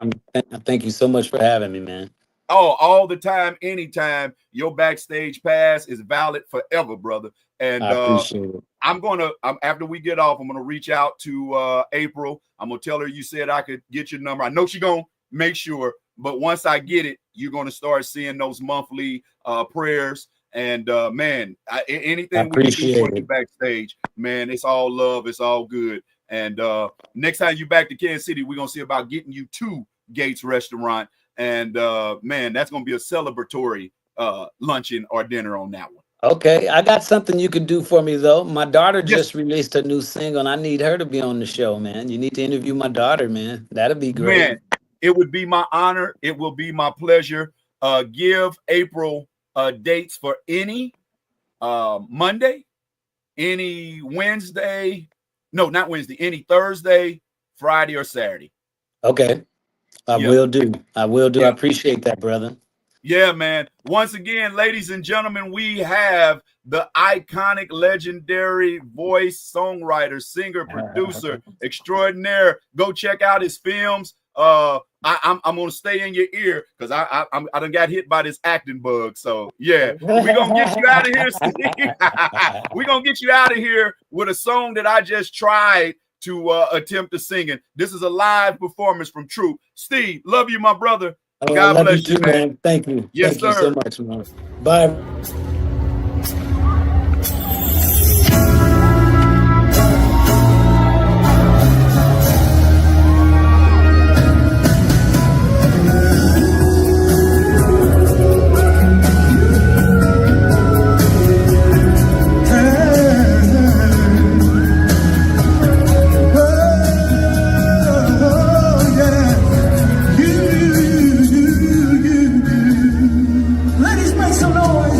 Thank you so much for having me, man. Oh, all the time, anytime. Your backstage pass is valid forever, brother. And I appreciate it. After we get off, I'm gonna reach out to April. I'm gonna tell her you said I could get your number. I know she's gonna make sure, but once I get it, you're gonna start seeing those monthly prayers. And man, anything we can do for you backstage, man, it's all love, it's all good. And next time you back to Kansas City, we're gonna see about getting you to Gates Restaurant. And man, that's gonna be a celebratory luncheon or dinner on that one. Okay, I got something you could do for me though. My daughter just released a new single, and I need her to be on the show, man. You need to interview my daughter, man. That'd be great. Man, it would be my honor. It will be my pleasure. Give April dates for any Monday, any Wednesday. No, not Wednesday. Any Thursday, Friday, or Saturday. Okay, I will do. I will do. I appreciate that, brother. Yeah, man. Once again, ladies and gentlemen, we have the iconic, legendary voice, songwriter, singer, producer extraordinaire. Go check out his films. I'm gonna stay in your ear because I done got hit by this acting bug. So yeah, we're gonna get you out of here. We're gonna get you out of here with a song that I just tried to attempt to sing it. This is a live performance from True. Steve, love you, my brother. God bless you, man. Thank you. Yes, sir. Thank you so much, man. Bye. Ladies, make some noise.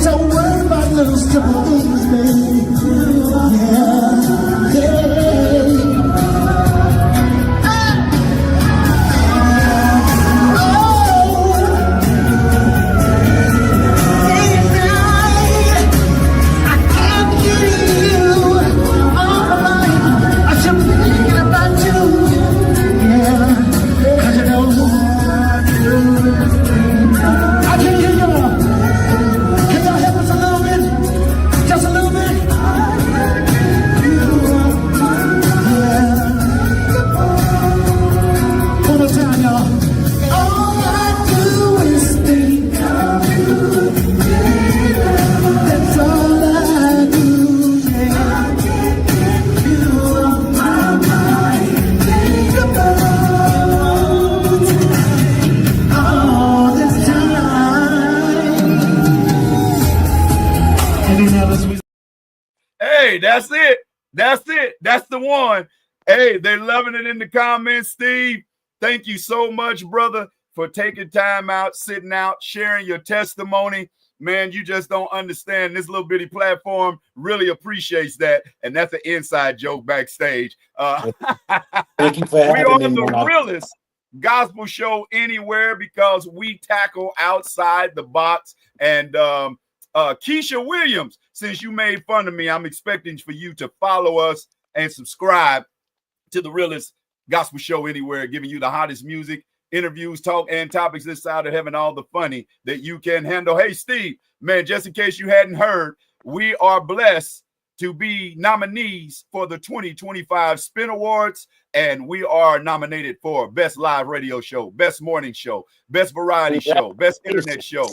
Don't worry about little simple things, baby. Yeah, yeah. Hey, that's it. That's it. That's the one. Hey, they're loving it in the comments, Steve. Thank you so much, brother, for taking time out, sitting out, sharing your testimony. Man, you just don't understand. This little bitty platform really appreciates that. And that's an inside joke backstage. Thank you for We having are me. the realest gospel show anywhere because we tackle outside the box. And Keisha Williams, since you made fun of me, I'm expecting for you to follow us and subscribe to the realest gospel show anywhere, giving you the hottest music, interviews, talk, and topics this side of heaven, all the funny that you can handle. Hey, Steve, man, just in case you hadn't heard, we are blessed to be nominees for the 2025 Spin Awards, and we are nominated for Best Live Radio Show, Best Morning Show, Best Variety Show, Best Internet Show,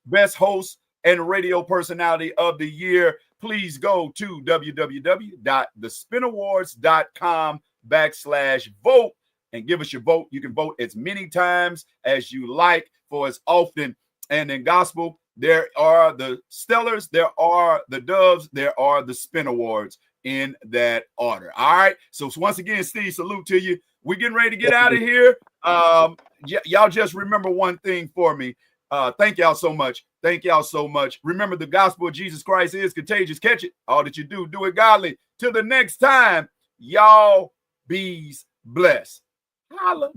Best Host and Radio Personality of the Year. Please go to www.thespinawards.com/vote and give us your vote. You can vote as many times as you like for as often. And in gospel, there are the Stellars, there are the Doves, there are the Spin Awards in that order. All right. So once again, Steve, salute to you. We're getting ready to get out of here. Y'all just remember one thing for me. Thank y'all so much. Thank y'all so much. Remember, the gospel of Jesus Christ is contagious. Catch it. All that you do, do it godly. Till the next time, y'all bees blessed. Holla.